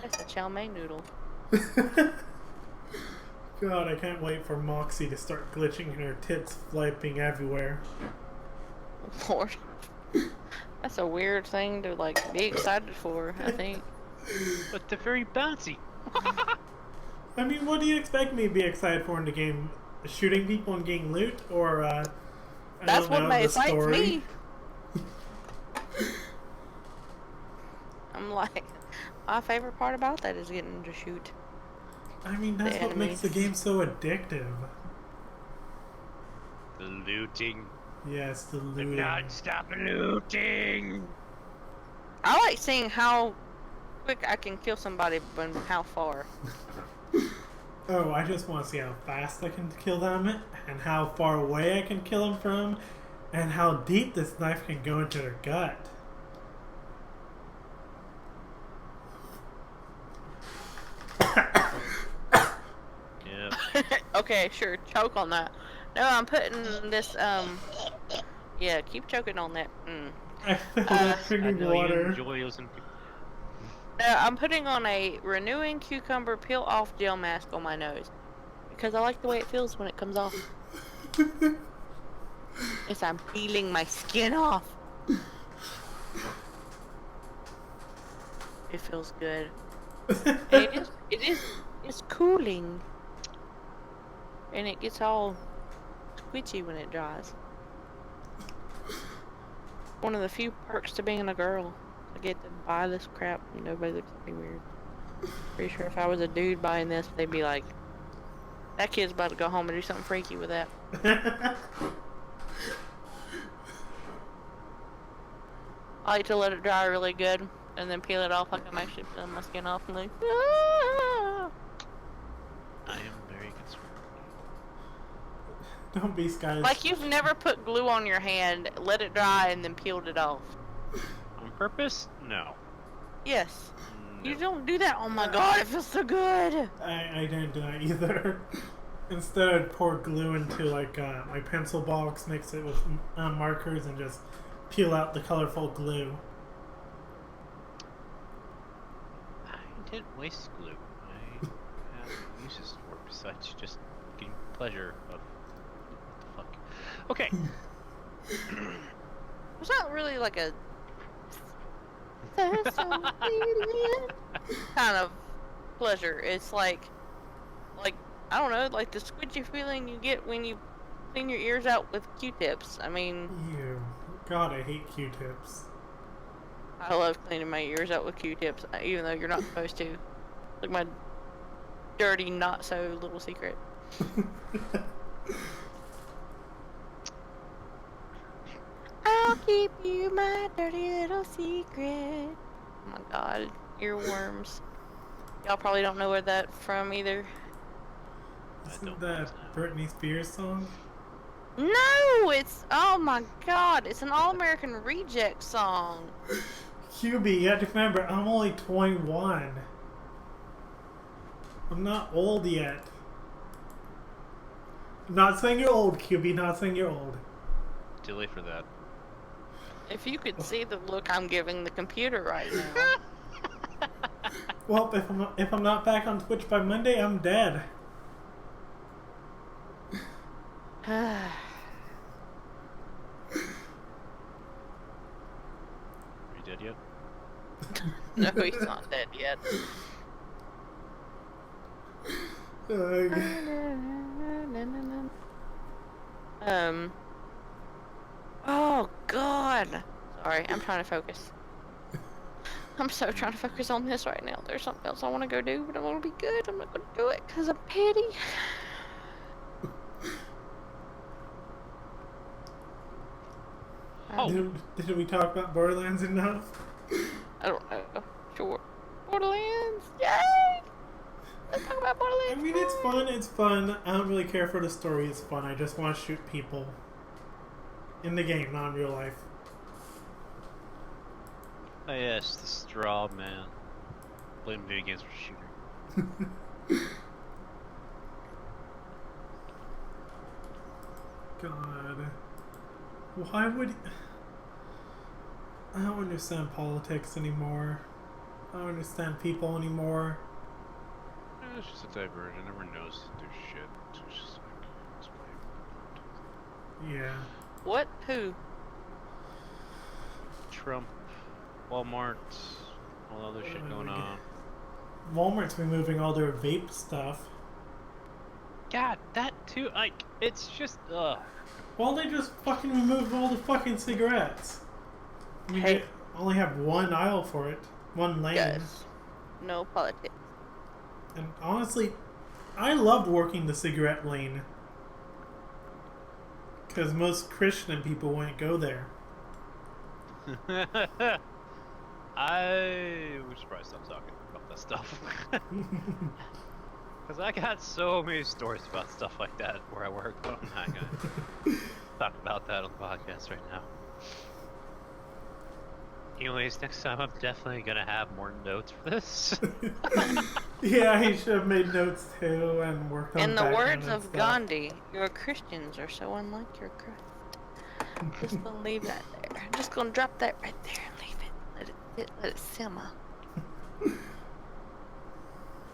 That's a chow mein noodle. God, I can't wait for Moxie to start glitching and her tits flipping everywhere. Lord. That's a weird thing to, like, be excited for, I think. But they're very bouncy. I mean, what do you expect me to be excited for in the game? Shooting people and getting loot? Or, I That's don't what know, the excites story? me. I'm like, my favorite part about that is getting to shoot. I mean, that's what makes the game so addictive. The looting. Yes, the The looting. non-stop looting. I like seeing how quick I can kill somebody, but how far. Oh, I just want to see how fast I can kill them, and how far away I can kill them from, and how deep this knife can go into their gut. Yeah. Okay, sure, choke on that. No, I'm putting this, yeah, keep choking on that. I feel like I drinking know you water. enjoy using. I'm putting on a renewing cucumber peel off gel mask on my nose. Because I like the way it feels when it comes off. Yes, I'm peeling my skin off. It feels good. And it's cooling. And it gets all squishy when it dries. One of the few perks to being a girl. I get to buy this crap and nobody looks at me weird. Pretty sure if I was a dude buying this, they'd be like, that kid's about to go home and do something freaky with that. I like to let it dry really good and then peel it off like I'm actually peeling my skin off and like, ah! I am very concerned. Don't be Sky. Like you've never put glue on your hand, let it dry, and then peeled it off. On purpose? No. Yes. No. You don't do that. Oh my god, it feels so good. I didn't do that either. Instead, I'd pour glue into like my pencil box, mix it with markers, and just peel out the colorful glue. I didn't waste glue. I have uses for it besides just getting pleasure of what the fuck. Okay. It's not really like a kind of pleasure. It's like I don't know, like the squidgy feeling you get when you clean your ears out with Q-tips. I mean, Ew. God, I hate Q-tips. I love cleaning my ears out with Q-tips, even though you're not supposed to. Like my dirty, not so little secret. I'll keep you my dirty little secret. my god. Earworms. Y'all probably don't know where that from either. Isn't that Britney Spears song? No! It's... Oh my god. It's an All-American Reject song. QB, you have to remember, I'm only 21. I'm not old yet. Not saying you're old, QB, not saying you're old. Too late for that. If you could see the look I'm giving the computer right now. Well, if I'm not back on Twitch by Monday, I'm dead. Are you dead yet? No, he's not dead yet. Oh god. Sorry, I'm trying to focus. I'm so trying to focus on this right now. There's something else I want to go do, but I want to be good. I'm not going to do it because I'm petty. Oh. Did we talk about Borderlands enough? I don't know. Sure. Borderlands! Yay! Let's talk about Borderlands! I mean, it's fun, it's fun. I don't really care for the story, it's fun. I just want to shoot people. In the game, not in real life. Oh yes, the straw man. Blame video games for shooting. God. Why would... I don't understand politics anymore. I don't understand people anymore. It's just a diversion. Everyone knows to do shit. So it's just like, let's play. Yeah. What? Who? Trump, Walmart, all the other shit going on. Walmart's removing all their vape stuff. God, that too, like, it's just, Well, they just fucking removed all the fucking cigarettes. I mean, Hey. they only have one aisle for it. One lane. Yes. No politics. And honestly, I loved working the cigarette lane. Because most Christian people wouldn't go there. I was surprised I'm talking about that stuff. Because I got so many stories about stuff like that where I work, but I'm not gonna talk about that on the podcast right now. Anyways, next time I'm definitely gonna have more notes for this. Yeah, he should have made notes too and worked on In the background words and of stuff. Gandhi, your Christians are so unlike your Christ. Just gonna leave that there. I'm just gonna drop that right there and leave it. Let it simmer.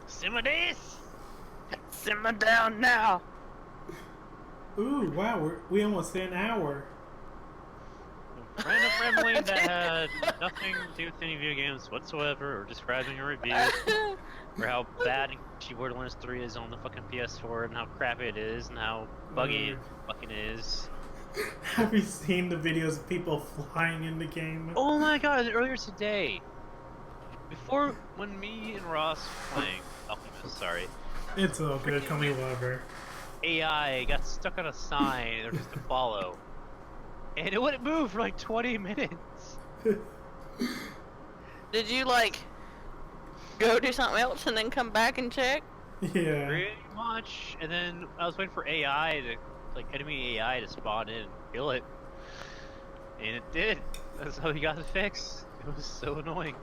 Simmer this! Simmer down now. Ooh, wow, we almost hit an hour. Random rambling that had nothing to do with any video games whatsoever, or describing a review, or how bad Borderlands 3 is on the fucking PS4, and how crappy it is, and how buggy it fucking is. Have you seen the videos of people flying in the game? Oh my god, earlier today, when me and Ross were playing Alchemist, sorry, It's all good, call me whatever. AI got stuck on a sign, or just to follow, and it wouldn't move for like 20 minutes. Did you like go do something else and then come back and check? Yeah. Pretty much, and then I was waiting for AI to, like, enemy AI to spawn in and kill it, and it did. That's how he got it fixed. It was so annoying.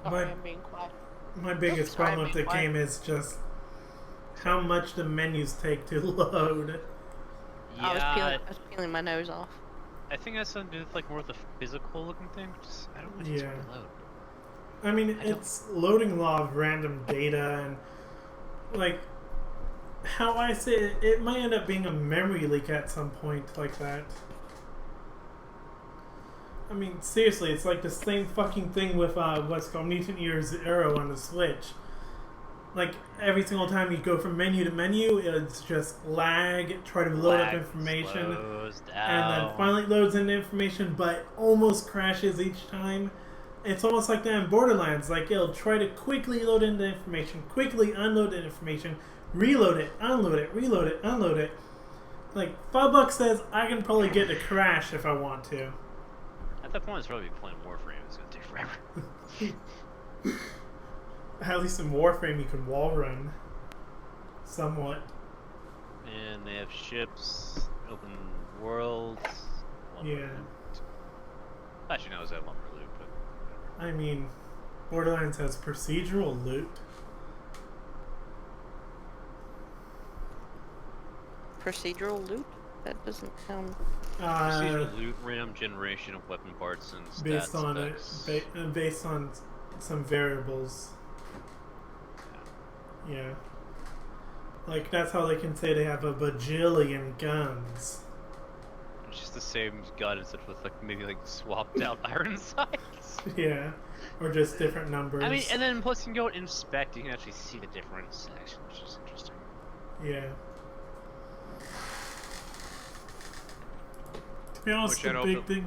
Sorry, I'm being quiet. My biggest Sorry, problem with the why? game is just how much the menus take to load. I was Yeah, peeling my nose off. I think that's something to do with, like, more of the physical looking thing, which is, I don't know if it's Yeah. really load. I mean, I don't- it's loading a lot of random data and, like, how I say it, it might end up being a memory leak at some point like that. I mean, seriously, it's like the same fucking thing with what's called Mutant Year Zero on the Switch. Like, every single time you go from menu to menu, it's just lag, try to load up Lag, information, slows and down. then finally loads in information, but almost crashes each time. It's almost like that in Borderlands. Like, it'll try to quickly load in the information, quickly unload the information, reload it, unload it, reload it, unload it. Like, $5 says I can probably get to Crash if I want to. At that point, it's probably playing Warframe. It's gonna take forever. At least in Warframe you can wall run. Somewhat. And they have ships, open worlds. Yeah. Actually, no, it's that lumber loot, but I mean, Borderlands has procedural loot. Procedural loot? That doesn't sound. procedural loot, random generation of weapon parts and stats Based on specs. based on some variables. Yeah. Like, that's how they can say they have a bajillion guns. It's just the same gun except with like maybe like swapped out iron sights. Yeah. Or just different numbers. I mean, and then plus you can go inspect, you can actually see the difference, actually, which is interesting. Yeah. To be honest, Which I don't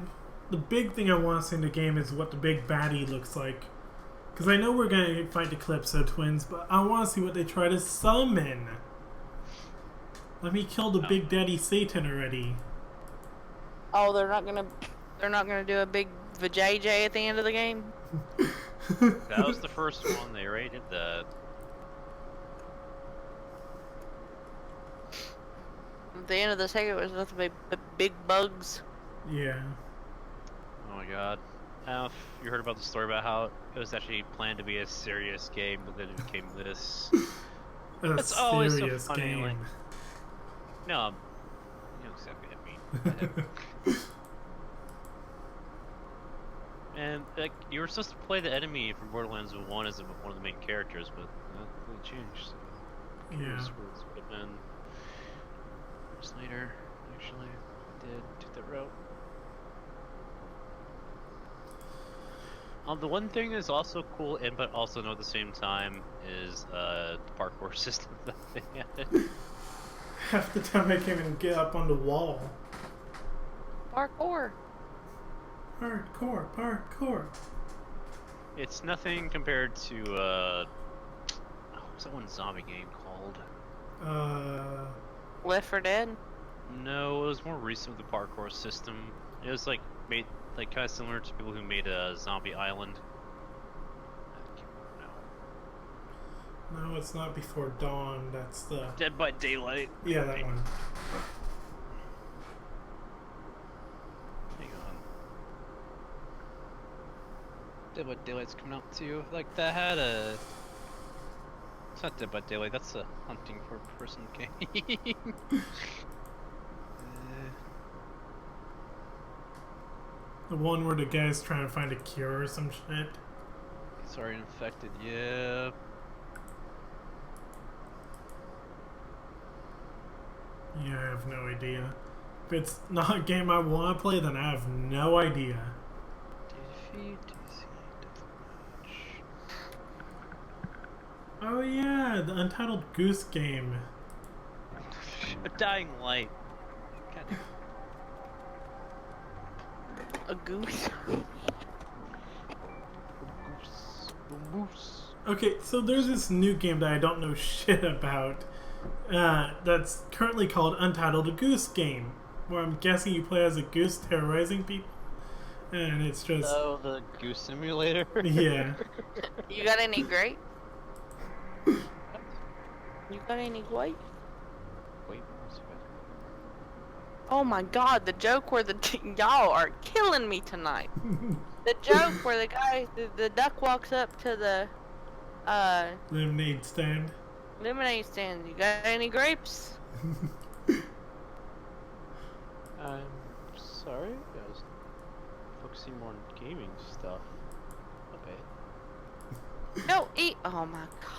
the big thing I want to see in the game is what the big baddie looks like. Because I know we're going to fight the Calypso twins, but I want to see what they try to summon. Let me kill the Big Daddy Satan already. Oh, they're not gonna do a big vajayjay at the end of the game. That was the first one, they already did that. At the end of the second was nothing but big bugs. Yeah. Oh my god. I don't know if you heard about the story about how it was actually planned to be a serious game, but then it became this. That's always so serious funny, game. like- No, you know exactly what I mean. And like you were supposed to play the enemy from Borderlands 1 as one of the main characters, but that really changed. So Yeah. this would have been years later. Actually, did took that route. The one thing that's also cool, and but also no at the same time, is the parkour system that they added. Half the time I can't even get up on the wall. Parkour. Parkour. It's nothing compared to what's that one zombie game called? Left 4 Dead. No, it was more recent with the parkour system. It was like made like kind of similar to people who made a Zombie Island. I can't remember now. No, it's not Before Dawn. That's the... Dead by Daylight. Yeah, that one. Hang on. Dead by Daylight's coming out too. Like that had a. It's not Dead by Daylight. That's a hunting for a person game. The one where the guy's trying to find a cure or some shit. Sorry, infected. Yeah. Yeah, I have no idea. If it's not a game I want to play, then I have no idea. Defeat DC Deathmatch. Oh yeah, the Untitled Goose Game. A Dying Light. God damn. A goose. Moose. Okay, so there's this new game that I don't know shit about. That's currently called Untitled Goose Game, where I'm guessing you play as a goose terrorizing people, and it's just Oh, the Goose Simulator. yeah. You got any grape? You got any grape? Wait, what's that? Oh my god, the joke where y'all are killing me tonight. The joke where the duck walks up to the Lemonade stand. lemonade stand. You got any grapes? I'm sorry, I was focusing more on gaming stuff. Okay. No, eat. Oh my god.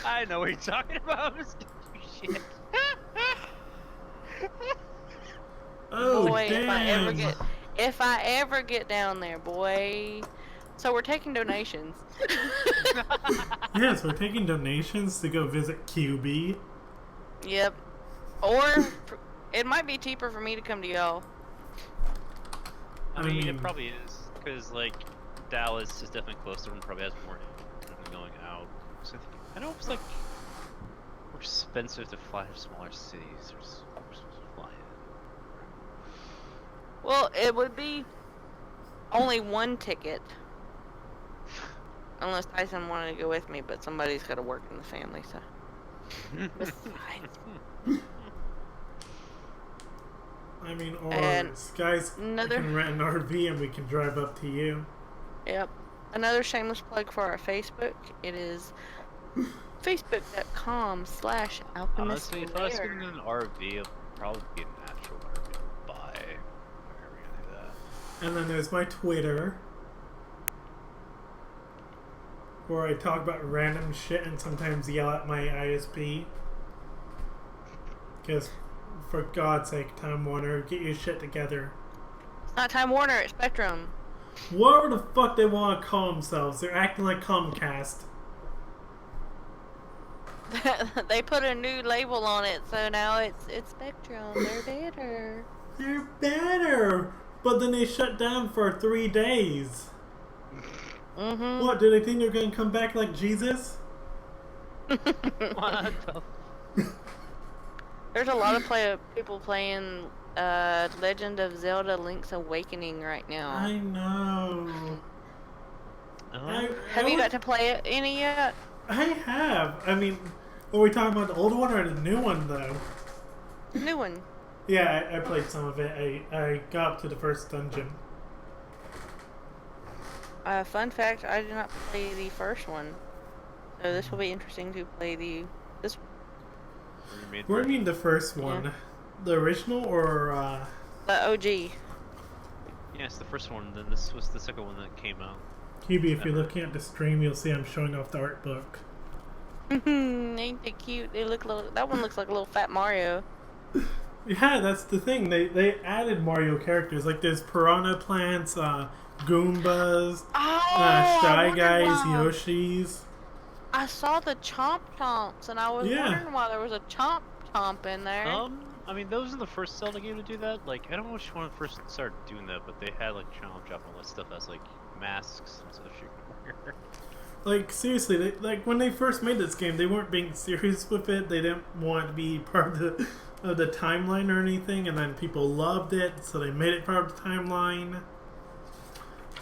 I know what you're talking about. Shit. Oh Boy, damn! if I ever get down there, boy. So we're taking donations. Yes, we're taking donations to go visit QB. Yep. Or it might be cheaper for me to come to y'all. I I mean, mean- it probably is, because, like, Dallas is definitely closer and probably has more going out. So I know it's like, we're expensive to fly to smaller cities. We're supposed to fly Well, it would be only one ticket. Unless Tyson wanted to go with me, but somebody's got to work in the family, so. Besides. I mean, or And guys another- can rent an RV and we can drive up to you. Yep. Another shameless plug for our Facebook. It is facebook.com/Alchemist Honestly, if I was Lair. getting an RV, it'd probably be a natural RV to buy. Why are we gonna do that? And then there's my Twitter, where I talk about random shit and sometimes yell at my ISP. Because, for God's sake, Time Warner, get your shit together. It's not Time Warner, it's Spectrum. Whatever the fuck they want to call themselves, they're acting like Comcast. They put a new label on it, so now it's Spectrum. They're better. They're better! But then they shut down for 3 days. Mm-hmm. What, do they think they're gonna come back like Jesus? What the? There's a lot of people playing Legend of Zelda Link's Awakening right now. I know. Have you got to play it any yet? I have. I mean, are we talking about the old one or the new one, though? New one. Yeah, I played some of it. I got up to the first dungeon. Fun fact, I did not play the first one. So this will be interesting to play this one. What do you mean the first one? Yeah. The original or, The OG. Yes, the first one. Then this was the second one that came out. QB, if you're looking at the stream, you'll see I'm showing off the art book. Ain't they cute? They look that one looks like a little fat Mario. Yeah, that's the thing. They added Mario characters. Like, there's Piranha Plants, Goombas, Shy Guys, Yoshis. I saw the Chomp Chomps, and I was Yeah. wondering why there was a Chomp Chomp in there. I mean, those are the first Zelda game to do that. Like, I don't know which one first started doing that, but they had like Chomp Chomp and all that stuff as like masks and stuff you can wear. Like, seriously, when they first made this game, they weren't being serious with it. They didn't want to be part of the timeline or anything, and then people loved it, so they made it part of the timeline.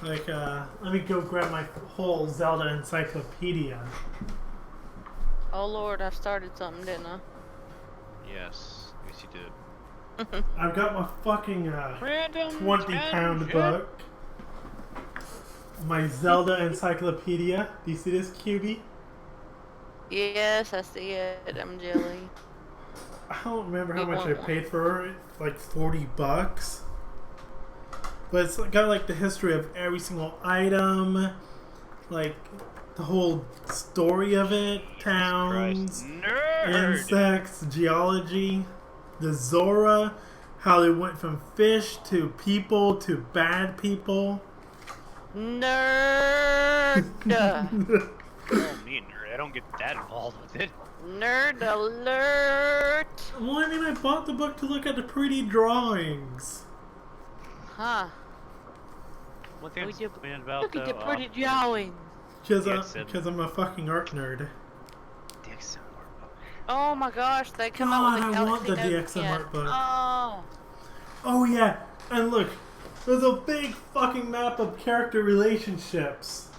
Like, let me go grab my whole Zelda encyclopedia. Oh Lord, I started something, didn't I? Yes, you did. I've got my fucking Random 20-pound book. My Zelda encyclopedia. Do you see this, QB? Yes, I see it. I'm jelly. I don't remember how You much I want one. paid for it. Like $40. But it's got like the history of every single item, like the whole story of it, towns, Nerd! insects, geology, the Zora, how they went from fish to people to bad people. Nerd! Oh, me a nerd. I don't get that involved with it. Nerd alert! Well, I mean, I bought the book to look at the pretty drawings. Huh. One thing I'm Would you disappointed about Look at though, the pretty drawings. Because I'm a fucking art nerd. DXM art book. Oh my gosh, they come out with a God, I want Galaxy the Note DXM 10. art book. Oh. Oh yeah, and look, there's a big fucking map of character relationships.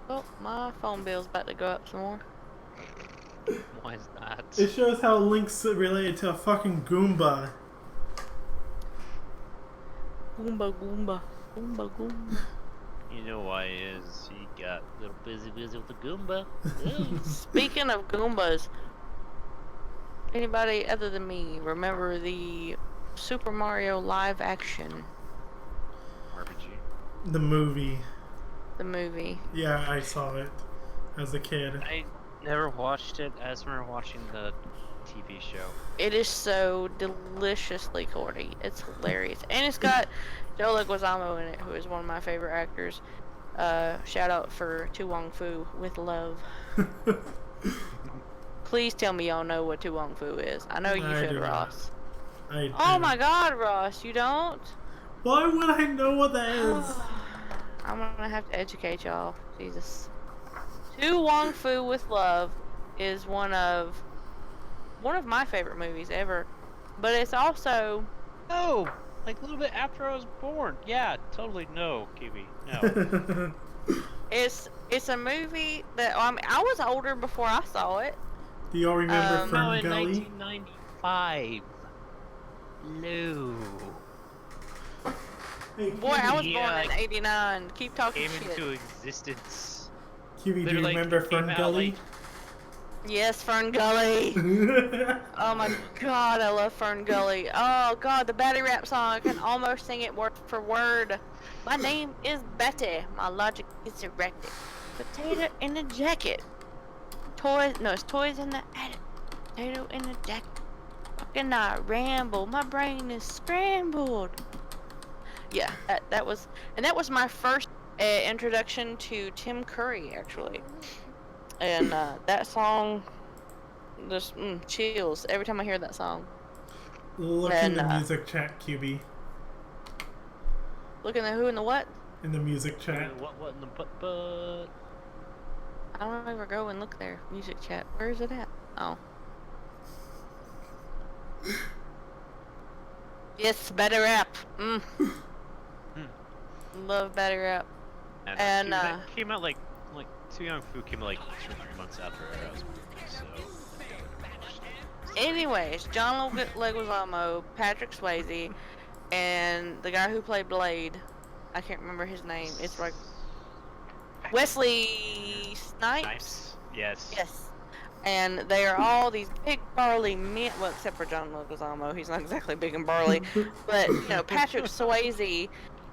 Oh, my phone bill's about to go up some more. Why is that? It shows how Link's related to a fucking Goomba. Goomba, Goomba. Goomba, Goomba. You know why he is. He got a little busy with the Goomba. Ooh. Speaking of Goombas, anybody other than me remember the Super Mario live action, RPG. The movie. the movie? Yeah, I saw it as a kid. I never watched it. I just remember watching the TV show. It is so deliciously corny. It's hilarious. And it's got Joe Leguizamo in it, who is one of my favorite actors. Shout out for Tu Wong Fu with love. Please tell me y'all know what Tu Wong Fu is. I know you I should, do not. Ross. I Oh do. my god, Ross, you don't? Why would I know what that is? I'm gonna have to educate y'all. Jesus. Tu Wong Fu with Love is one of one of my favorite movies ever. But it's also Oh, like a little bit after I was born. Yeah, totally no, Kiwi. No. it's a movie that I was older before I saw it. Do y'all remember Um, No, Fern in Gully? 1995. No. Hey, Boy, I was Yeah, born in '89. Keep talking Came shit. into existence. Kiwi, do you Literally remember came Fern out, Gully? like, Yes, Fern Gully. Oh my god, I love Fern Gully. Oh god, the Batty Rap song, I can almost sing it word for word. My name is Betty. My logic is erected. Potato in a jacket. Toys, no, it's toys in the attic. Potato in a jacket. Fucking I ramble. My brain is scrambled. Yeah, that was, and that was my first introduction to Tim Curry, actually. And that song just chills every time I hear that song. Look in And the music chat, QB. look in the who and the what. In the music chat. What in the but? I don't ever go and look there. Music chat. Where is it at? Oh. Yes, Batty Rap. Love Batty Rap. And, that came out like Too Young Fu came out like 2 or 3 months after I was born, so. Anyways, John Leguizamo, Patrick Swayze, and the guy who played Blade. I can't remember his name. It's like Wesley Snipes. Nice. Yes. Yes. And they are all these big burly men. Well, except for John Leguizamo, he's not exactly big and burly. But you know, Patrick Swayze.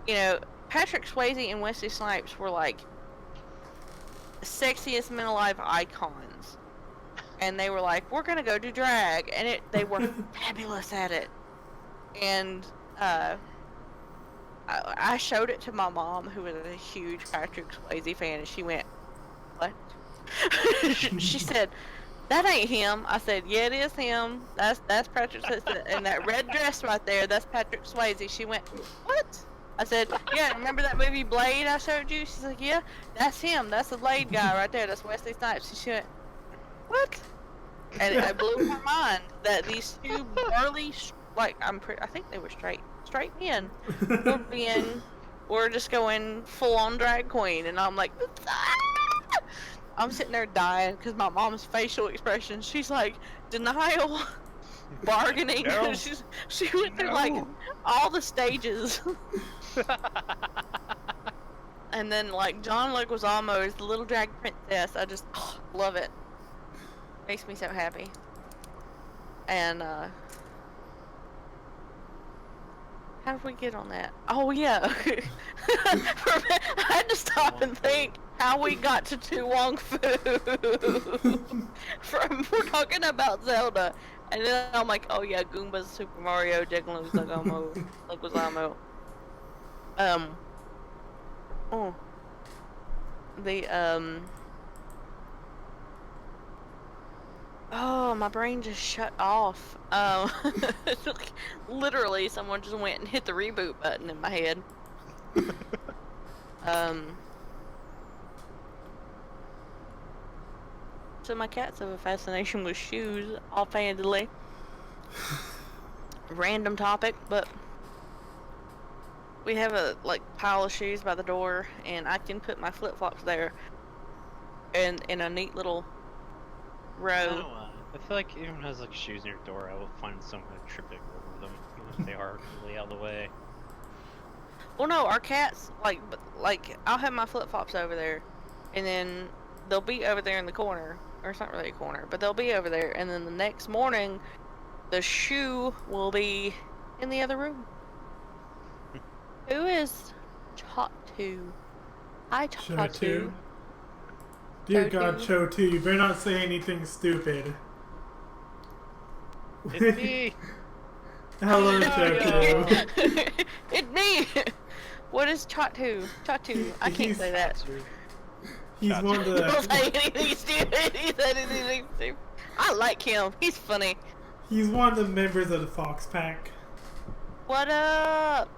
You know, Patrick Swayze and Wesley Snipes were like sexiest men alive icons. And they were like, we're gonna go do drag, and they were fabulous at it. And I showed it to my mom, who was a huge Patrick Swayze fan, and she went, "What?" She said, "That ain't him." I said, "Yeah, it is him. That's Patrick Swayze, and that red dress right there, that's Patrick Swayze." She went, "What?" I said, "Yeah, remember that movie Blade I showed you?" She's like, "Yeah, that's him. That's the Blade guy right there. That's Wesley Snipes." She went, "What?" And it blew my mind that these two burly, like I think they were straight men, were just going full on drag queen, and I'm like, "Ah!" I'm sitting there dying because my mom's facial expression. She's like denial, bargaining. No. She went through like all the stages. And then like John Leguizamo is the little drag princess. I just love it. Makes me so happy. And how did we get on that? Oh yeah. I had to stop and think how we got to Tu Wong Fu. We're talking about Zelda, and then I'm like, oh yeah, Goomba's Super Mario, Jekyll Leguizamo. Oh, the Oh, my brain just shut off. Literally, someone just went and hit the reboot button in my head. So my cats have a fascination with shoes, offhandedly. Random topic, but we have a pile of shoes by the door, and I can put my flip-flops there, and in a neat little row. I feel like even has like shoes in your door, I will find someone to trip it over them, even if they are really out of the way. Well, no, our cats I'll have my flip-flops over there, and then they'll be over there in the corner, or it's not really a corner, but they'll be over there, and then the next morning, the shoe will be in the other room. Who is Chotu? Hi, Chotu. Dear God, Chotu, you better not say anything stupid. It's me! Hello, Chotu. It's me! What is Chotu? Chotu. I can't say that. He's one of the... Don't say anything stupid. He said anything stupid. I like him. He's funny. He's one of the members of the Fox Pack. What up?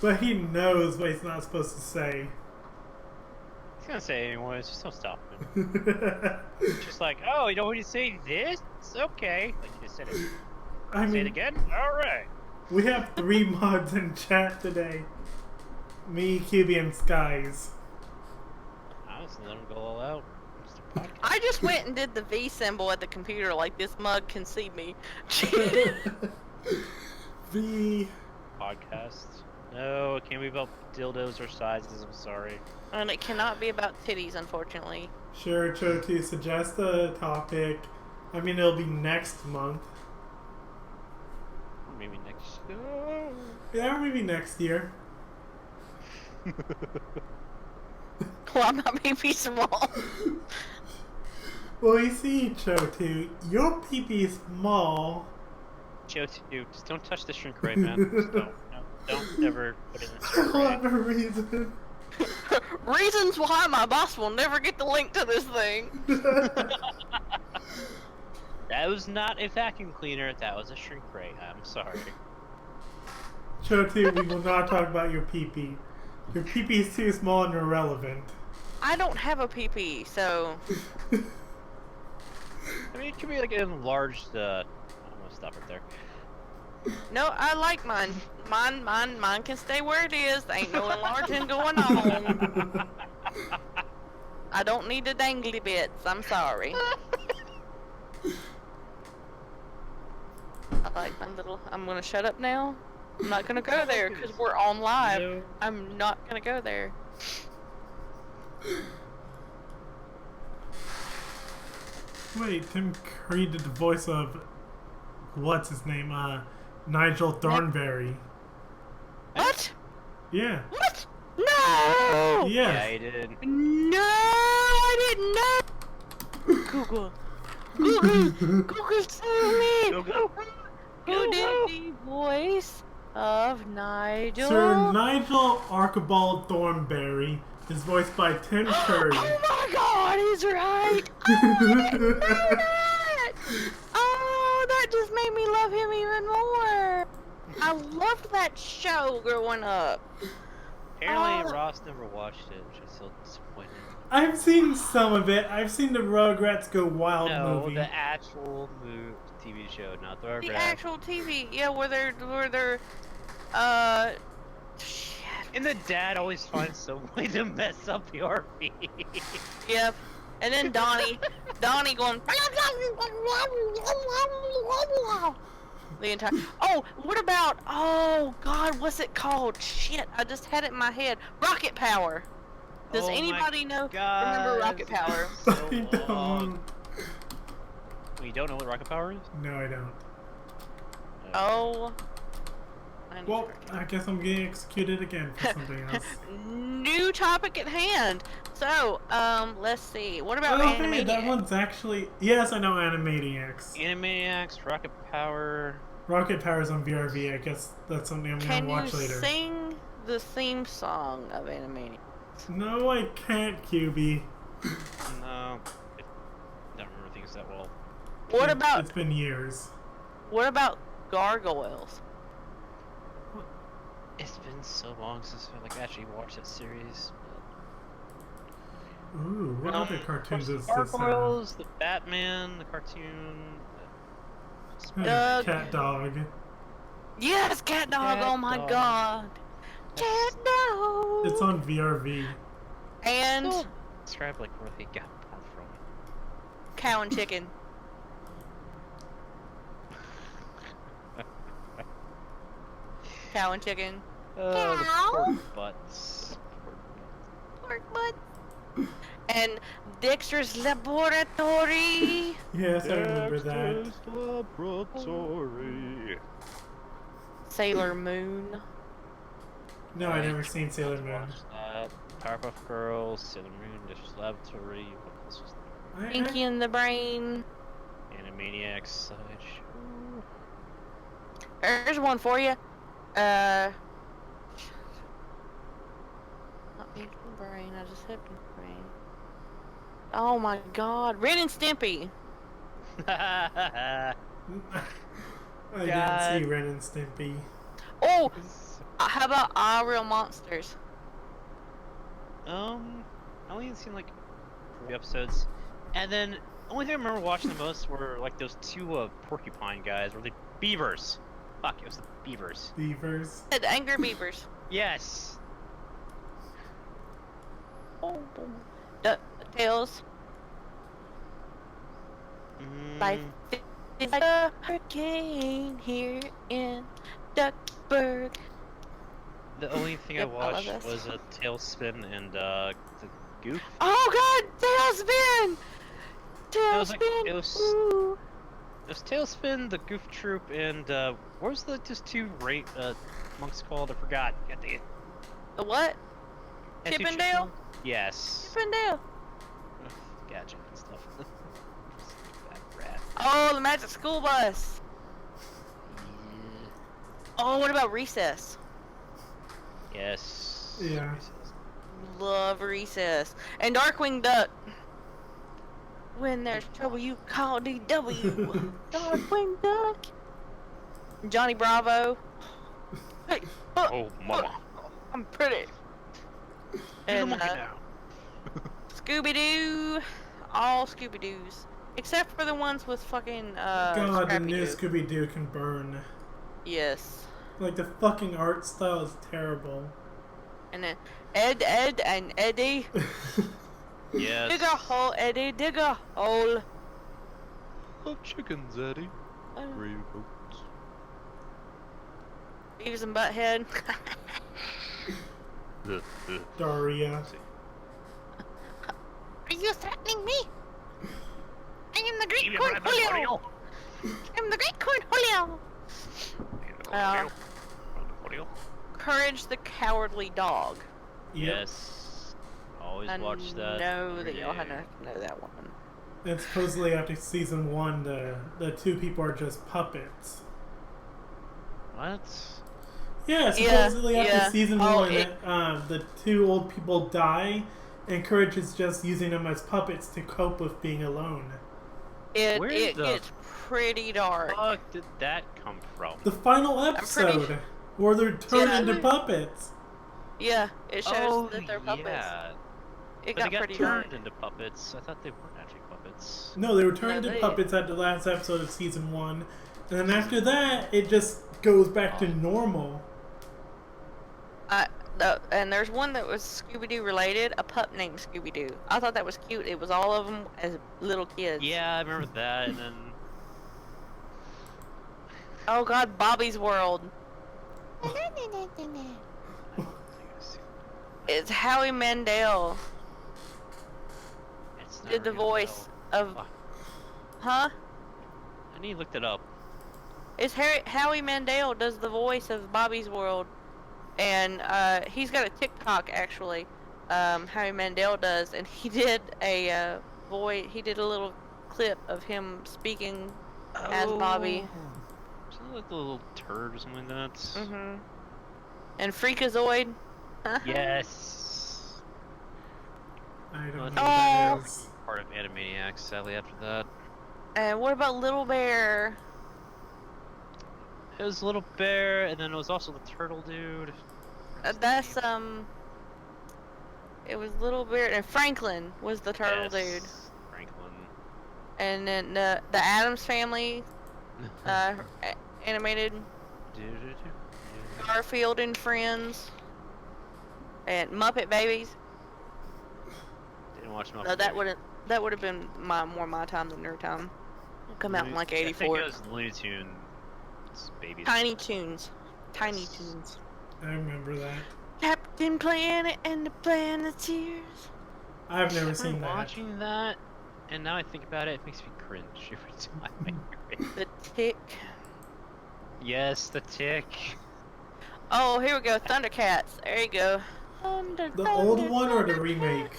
But he knows what he's not supposed to say. was gonna say anyways, just don't stop him. Just like, oh, you don't want me to say this? Okay. Like you just said it. I Say it mean, again? Alright. we have 3 mods in chat today. Me, QB, and Skies. I just let him go all out. It's the podcast. I just went and did the V symbol at the computer like this mug can see me. V. Podcast. No, it can't be about dildos or sizes, I'm sorry. And it cannot be about titties, unfortunately. Sure, Chotu, suggest a topic. I mean, it'll be next month. Maybe next. Yeah, or maybe next year. Well, my baby's small. Well, you see, Chotu, your pee-pee is small. Joe, just don't touch the shrink ray, man. Just don't. No, don't ever put it in the shrink ray. Whatever reason. Reasons why my boss will never get the link to this thing. That was not a vacuum cleaner, that was a shrink ray. I'm sorry. Chotu, we will not talk about your pee-pee. Your pee-pee is too small and irrelevant. I don't have a PP, so I mean, it could be like an enlarged, I'm gonna stop it there. no, I like mine. Mine can stay where it is. There ain't no enlarging going on. I don't need the dangly bits. I'm sorry. I like my little. I'm gonna shut up now. I'm not gonna go there because we're on live. No. I'm not gonna go there. Wait, Tim Curry did the voice of what's his name? Nigel Thornberry. What? Yeah. What? No! Yeah, Yes. he did. No, I didn't know. Google. Google to me. Who did the voice of Nigel? Sir Nigel Archibald Thornberry is voiced by Tim Curry. Oh my God, he's right. Oh, I didn't know that. Oh, that just made me love him even more. I loved that show growing up. Apparently, Ross never watched it, which is so disappointing. I've seen some of it. I've seen the Rugrats Go Wild No, movie. the actual TV show, not the The Rugrats. actual TV, yeah, where they're, shit. And the dad always finds some way to mess up the RV. Yep. And then Donnie going the entire. Oh, what about? Oh God, what's it called? Shit, I just had it in my head. Rocket Power. Does Oh my anybody know? God. Remember Rocket Power? I So don't. long. Well, you don't know what Rocket Power is? No, I don't. Oh. I Well, I guess I'm getting executed again for something else. New topic at hand. So, let's see. What about Oh, hey, Animaniacs? that one's actually... Yes, I know Animaniacs. Animaniacs, Rocket Power. Rocket Power's on VRV. I guess that's something I'm Can gonna watch you later. sing the theme song of Animaniacs? No, I can't, QB. No, I don't remember things that well. What about It's been years. Gargoyles? It's been so long since I actually watched that series. Ooh, what other cartoons is this? Gargoyles, the Batman, the cartoon. Doug. Cat Dog. Yes, Cat Dog. Cat Oh my Dog. God, Cat Dog. It's on VRV. And Still describe like where they got that from. Cow and Chicken. Cow and Chicken. Oh, the Cow. pork butts. Pork butt. And Dexter's Laboratory. Yes, I remember that. Dexter's Laboratory. Sailor Moon. No, I never seen Sailor Moon. Watched that. Powerpuff Girls, Sailor Moon, Dexter's Laboratory. What else was there? Pinky and the Brain. Animaniacs, Sideshow. There's one for you. Not Pinky and the Brain. I just hit Pinky and the Brain. Oh my God, Ren and Stimpy. I didn't God. see Ren and Stimpy. Oh, how about Our Real Monsters? I I only seen like 3 episodes, and then the only thing I remember watching the most were like those 2 porcupine guys, or the beavers. Fuck, it was the beavers. Beavers. The Angry Beavers. Yes. DuckTales. Life is like a hurricane here in Duckburg. The only thing Yep, I I love watched this. was a Tailspin and the Goof. Oh god, Tailspin! It was like- Tailspin! it was- Ooh. It was Tailspin, the Goof Troop, and what was the just 2 monks called? I forgot. Got the The what? and 2 Chippendale? Yes. Chippendale. Gadget and stuff. That rat. Oh, the Magic School Bus. Oh, what about Recess? Yes. Yeah. Love Recess. And Darkwing Duck. When there's trouble, you call DW. Darkwing Duck. Johnny Bravo. Hey, Oh, mama. I'm pretty. He's a And monkey now. Scooby Doo. All Scooby Doos. Except for the ones with fucking God, the new Scrappy-Doo. Scooby-Doo can burn. Yes. Like, the fucking art style is terrible. And then Ed, and Eddie. Yes. Dig a hole, Eddie. Dig a hole. Love chickens, Eddie. Uh, Brave goats. Beavis and Butthead. Daria. Are you threatening me? I am the Great Cornholio. I'm the Great Cornholio. Courage the Cowardly Dog. Yep. Yes. Always I watch that. know every that y'all day. had to know that one. And supposedly after season 1, the 2 people are just puppets. What? Yeah, Yeah, supposedly after yeah. season Oh, 1, the 2 old people die, and Courage is just using them as puppets to cope with being alone. Where It the gets pretty dark. Fuck did that come from? The final pretty- episode, where they're turned Yeah. into puppets. Yeah, it shows Oh, that they're puppets. yeah. It But got they got pretty turned dark. into puppets. I thought they weren't actually puppets. No, they were turned No, into they- puppets at the last episode of season 1, and then after that, it just goes back to normal. And there's one that was Scooby-Doo related, a pup named Scooby-Doo. I thought that was cute. It was all of them as little kids. Yeah, I remember that, and then Oh god, Bobby's World. It's Howie Mandel it's did the never gonna voice go. of... Fuck. Huh? I need to look that up. It's Howie Mandel does the voice of Bobby's World. And he's got a TikTok actually. Howie Mandel does, and he did a he did a little clip of him speaking as Bobby. Something like the little turd or something like that. Mhm. And Freakazoid. Yes. I don't know Oh. what that is. Part of Animaniacs, sadly, after that. And what about Little Bear? It was Little Bear, and then it was also the turtle dude. That's it was Little Bear, and Franklin was the turtle dude. Franklin. And then the Addams Family, animated. Garfield and Friends. And Muppet Babies. Didn't watch Muppet No, Babies. that would have been more my time than their time. Come out in like I think '84. it was Looney Tunes Babies. Tiny Toons. Tiny Toons. I remember that. Captain Planet and the Planeteers. I've never I'm seen that. watching that, and now I think about it, it makes me cringe every time I hear it. The Tick. Yes, the Tick. Oh, here we go. Thundercats. There you go. The old one or the remake?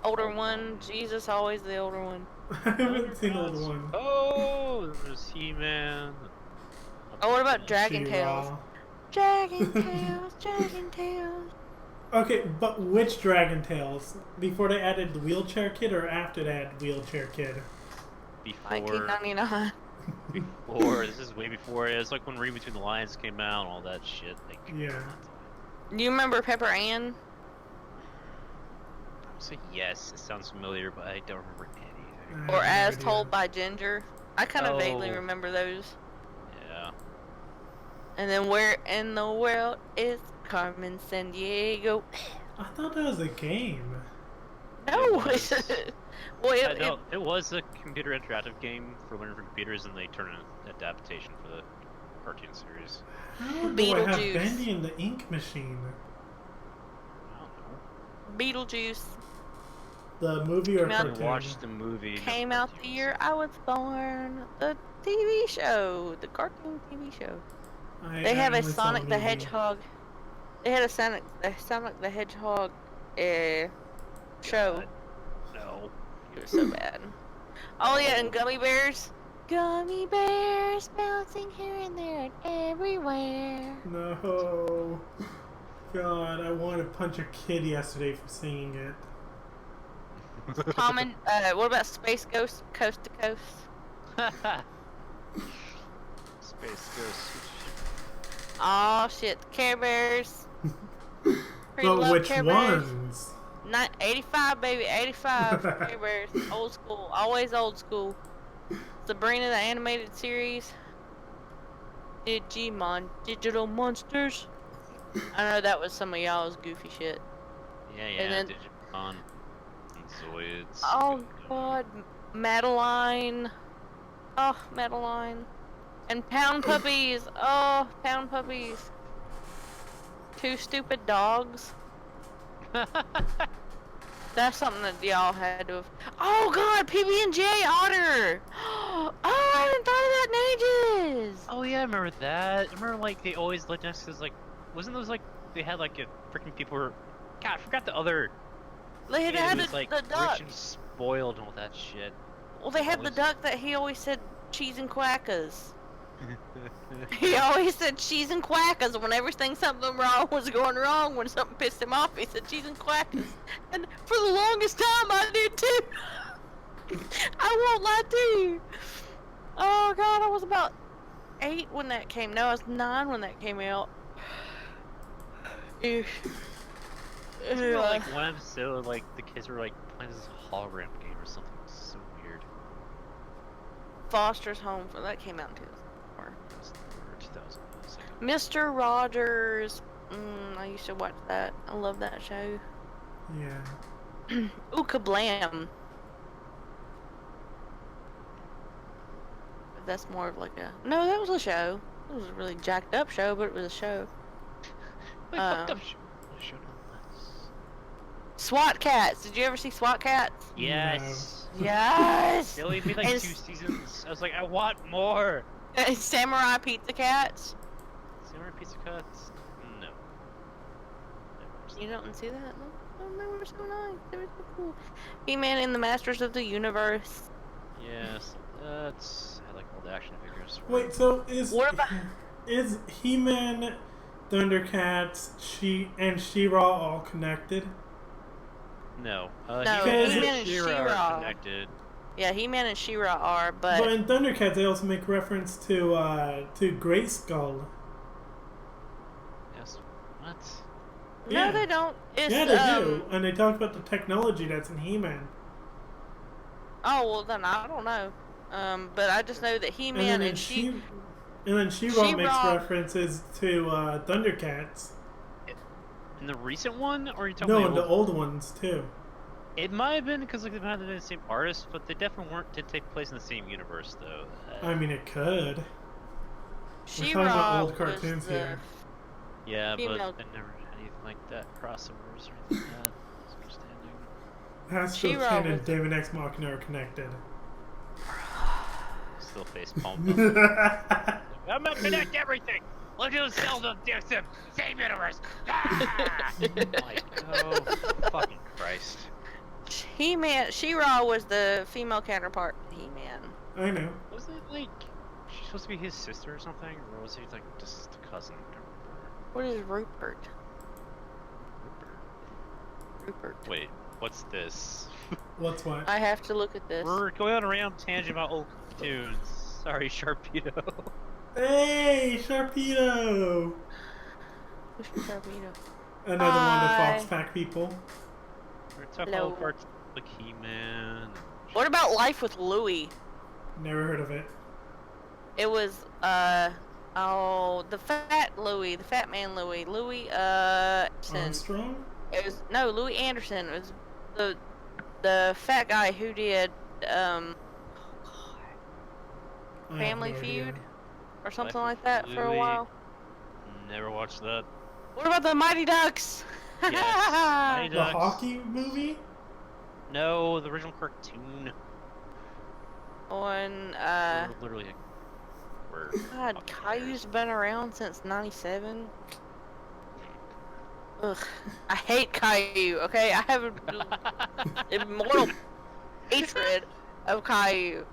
Older one. Jesus, always the older one. I haven't seen the old one. Oh, there's He-Man. Oh, what about Dragon Tales? She-Ra. Dragon Tales, Dragon Tales. Okay, but which Dragon Tales? Before they added the wheelchair kid or after they added wheelchair kid? Before, 1999. before, this is way before. It's like when Read Between the Lines came out and all that shit. Like, Yeah. Do you remember Pepper Ann? So yes, it sounds familiar, but I don't remember anything. I Or have As no Told idea. by Ginger. I kind of vaguely Oh. remember those. Yeah. And then Where in the World is Carmen San Diego? I thought that was a game. No! was. Well, I know it was a computer interactive game for learning from computers, and they turned an adaptation for the cartoon series. How do I have Beetlejuice. Bendy and the Ink Machine? I don't Beetlejuice The movie or Came out- know. I cartoon? watched the movie. not came out the cartoons. year I was born. The TV show. The cartoon TV show. They have a only saw Sonic the movie. Hedgehog. They had a Sonic the Hedgehog show. God, no. It was so bad. Oh yeah, and gummy bears. Gummy bears bouncing here and there and everywhere. No. God, I wanted to punch a kid yesterday for singing it. Common. What about Space Ghost Coast to Coast? Space Ghost. Oh shit, Care Bears. Pretty But love which Care Bears. ones? 85 baby, 85. Care Bears, old school, always old school. Sabrina the animated series. Digimon, Digital Monsters. I know that was some of y'all's goofy shit. Yeah, And then- Digimon. And Zoids. Oh god, Madeline. Oh, Madeline. And Pound Puppies. Oh, Pound Puppies. Two Stupid Dogs. That's something that y'all had to have. Oh god, PB&J Otter. Oh, I haven't thought of that in ages. Oh yeah, I remember that. I remember like they always lived next to like, wasn't those like they had like a freaking people were. God, I forgot the other. They had kid had who was, like the duck. rich and spoiled and all that shit. Well, they had the always- duck that he always said cheese and quackers. He always said cheese and quackers whenever something wrong was going wrong. When something pissed him off, he said cheese and quackers. And for the longest time, I did too. I won't lie to you. Oh god, I was about 8 when that came. No, I was 9 when that came out. Ew. Wasn't there, Ugh. like one episode, like the kids were like playing this hologram game or something. It was so weird. Foster's Home for that came out in 2004. It was 2000. Mr. Rogers. I used to watch that. I love that show. Yeah. Ooh, Kablam. But that's more of like a... No, that was a show. It was a really jacked up show, but it was a show. Wait, fucked up show SWAT Cats. Did you ever see SWAT Cats? Yes. Yes! They only made like And 2 seasons. I was like, I want more. Samurai Pizza Cats. Samurai Pizza Cuts? No. You don't see that? No? Oh, they were so nice. They were so cool. He-Man and the Masters of the Universe. Yes, that's. I like all the action figures. Wait, so What about... is He-Man, Thundercats, and She-Ra all connected? No. No, He-Man He-Man and She-Ra She-Ra. are connected. Yeah, He-Man and She-Ra are, But in Thundercats, they also make reference to Grayskull. Yes. What? No, Yeah. they don't. It's, Yeah, they do, and they talk about the technology that's in He-Man. Oh, well, then I don't know. But I just know that And He-Man then and She... and then She-Ra makes She-Ra- references to Thundercats. In the recent one, or are you talking No, about and the old ones too. It might have been because like they might have been the same artist, but they definitely did take place in the same universe though. I mean, it could. We're talking She-Ra about old was cartoons the... here. Yeah, female- but I never had anything like that crossovers or anything like that. That's understanding. Astral She-Ra Chain and was- Daemon X Machina are connected. Still face palm. I'm gonna connect everything. Look at the Zelda Dixon. Same universe. Ah! Like, oh, fucking Christ. He-Man... She-Ra was the female counterpart to He-Man. I know. Was it like she's supposed to be his sister or something, or was he like just a cousin? I don't remember. What is Rupert? Rupert. Wait, what's this? What's what? I have to look at this. We're going on a random tangent about old cartoons. Sorry, Sharpedo. Hey, Sharpedo! Who's Sharpedo? Another one of the Hi. Fox Pack people. We're talking Hello. about parts like He-Man. What about Life with Louie? Never heard of it. It was the fat Louie, the fat man Louie, Anderson. Armstrong? It was Louis Anderson. It was the fat guy who did I have Family no Feud idea. or something Life like with that for a Louie. while. Never watched that. What about the Mighty Ducks? Yes. Mighty The Ducks. hockey movie? No, the original cartoon. On Literally. Word. God, Fucking Caillou's been around since '97. Ugh, I hate Caillou. Okay, I have an immortal hatred of Caillou.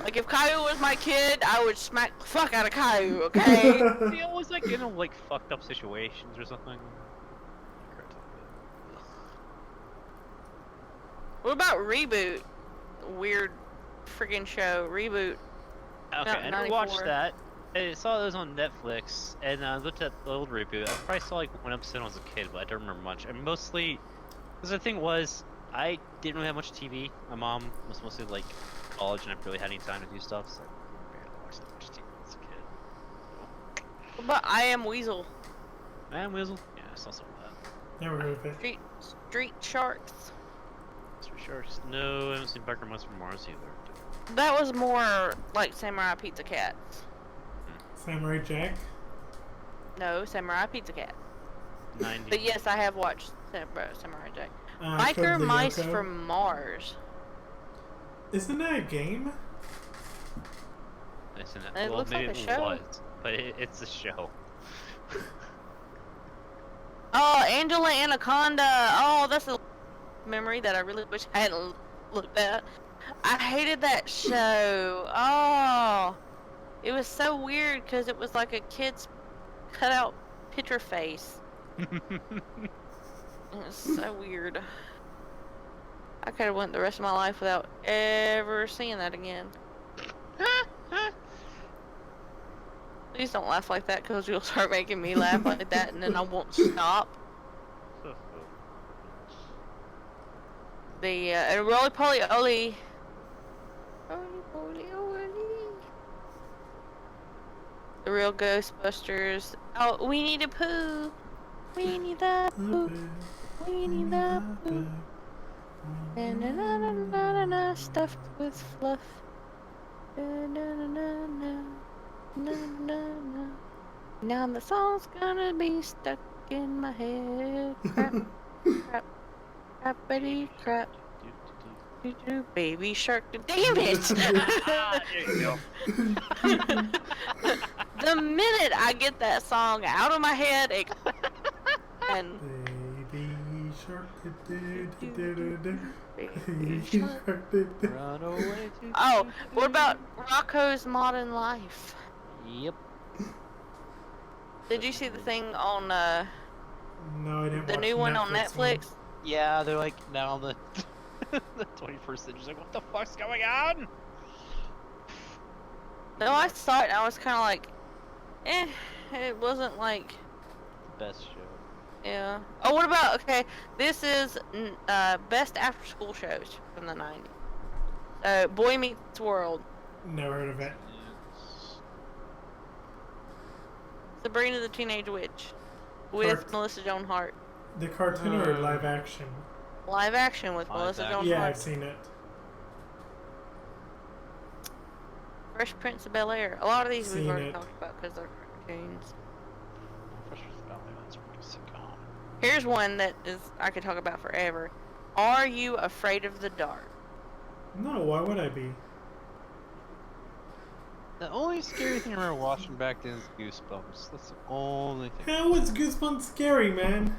Like if Caillou was my kid, I would smack the fuck out of Caillou. Okay. He always like in like fucked up situations or something. What about Reboot? Weird freaking show. Reboot. Okay, I never 94. watched that. I saw those on Netflix, and I looked at the old reboot. I probably saw like one episode when I was a kid, but I don't remember much. And mostly, because the thing was, I didn't really have much TV. My mom was mostly like college, and I never really had any time to do stuff, so I barely watched that much TV as a kid. What about I Am Weasel? Man, Weasel? Yeah, I saw some of that. Never heard of it. Street Sharks. That's for sure. No, I haven't seen Biker Mice from Mars either. That was more like Samurai Pizza Cats. Samurai Jack? No, Samurai Pizza Cat. 90. But yes, I have watched Samurai Jack. Code Biker Mice Lyoko? from Mars. Isn't that a game? Isn't it? It Well, looks like maybe a it show. was, but it's a show. Oh, Angela Anaconda. Oh, that's a memory that I really wish I hadn't looked at. I hated that show. Oh, it was so weird because it was like a kid's cutout picture face. It was so weird. I could have went the rest of my life without ever seeing that again. Please don't laugh like that because you'll start making me laugh like that and then I won't stop. The Roly Poly Oly. Roly Poly Oly. The Real Ghostbusters. Oh, we need a poo. We need a poo. We need a poo. Na na na na na na na, stuffed with fluff. Na na na na na na na na. Now the song's gonna be stuck in my head. Crap, crap, crappity crap. Baby shark. Damn it! Ah, there you go. The minute I get that song out of my head, and Baby shark. Baby shark. Run away to Oh, what about Rocco's Modern Life? Yep. Did you see the thing on No, I didn't the watch new one on Netflix Netflix? Yeah, they're like now the the 21st century. Like, what the fuck's going on? No, I saw it and I was kind of like, it wasn't like, Best show. yeah. Oh, what about, okay, this is best after school shows from the 90s. Boy Meets World. Never heard of it. Sabrina the Teenage Witch. With Melissa Joan Hart. The cartoon or live action? Live action with Live Melissa action. Joan Yeah, Hart. I've seen it. Fresh Prince of Bel-Air. A lot of these we've Seen already it. talked about because they're cartoons. That's pretty sitcom. Here's one that is I could talk about forever. Are you afraid of the dark? No, why would I be? The only scary thing I remember watching back then is Goosebumps. That's the only thing. How was Goosebumps scary, man?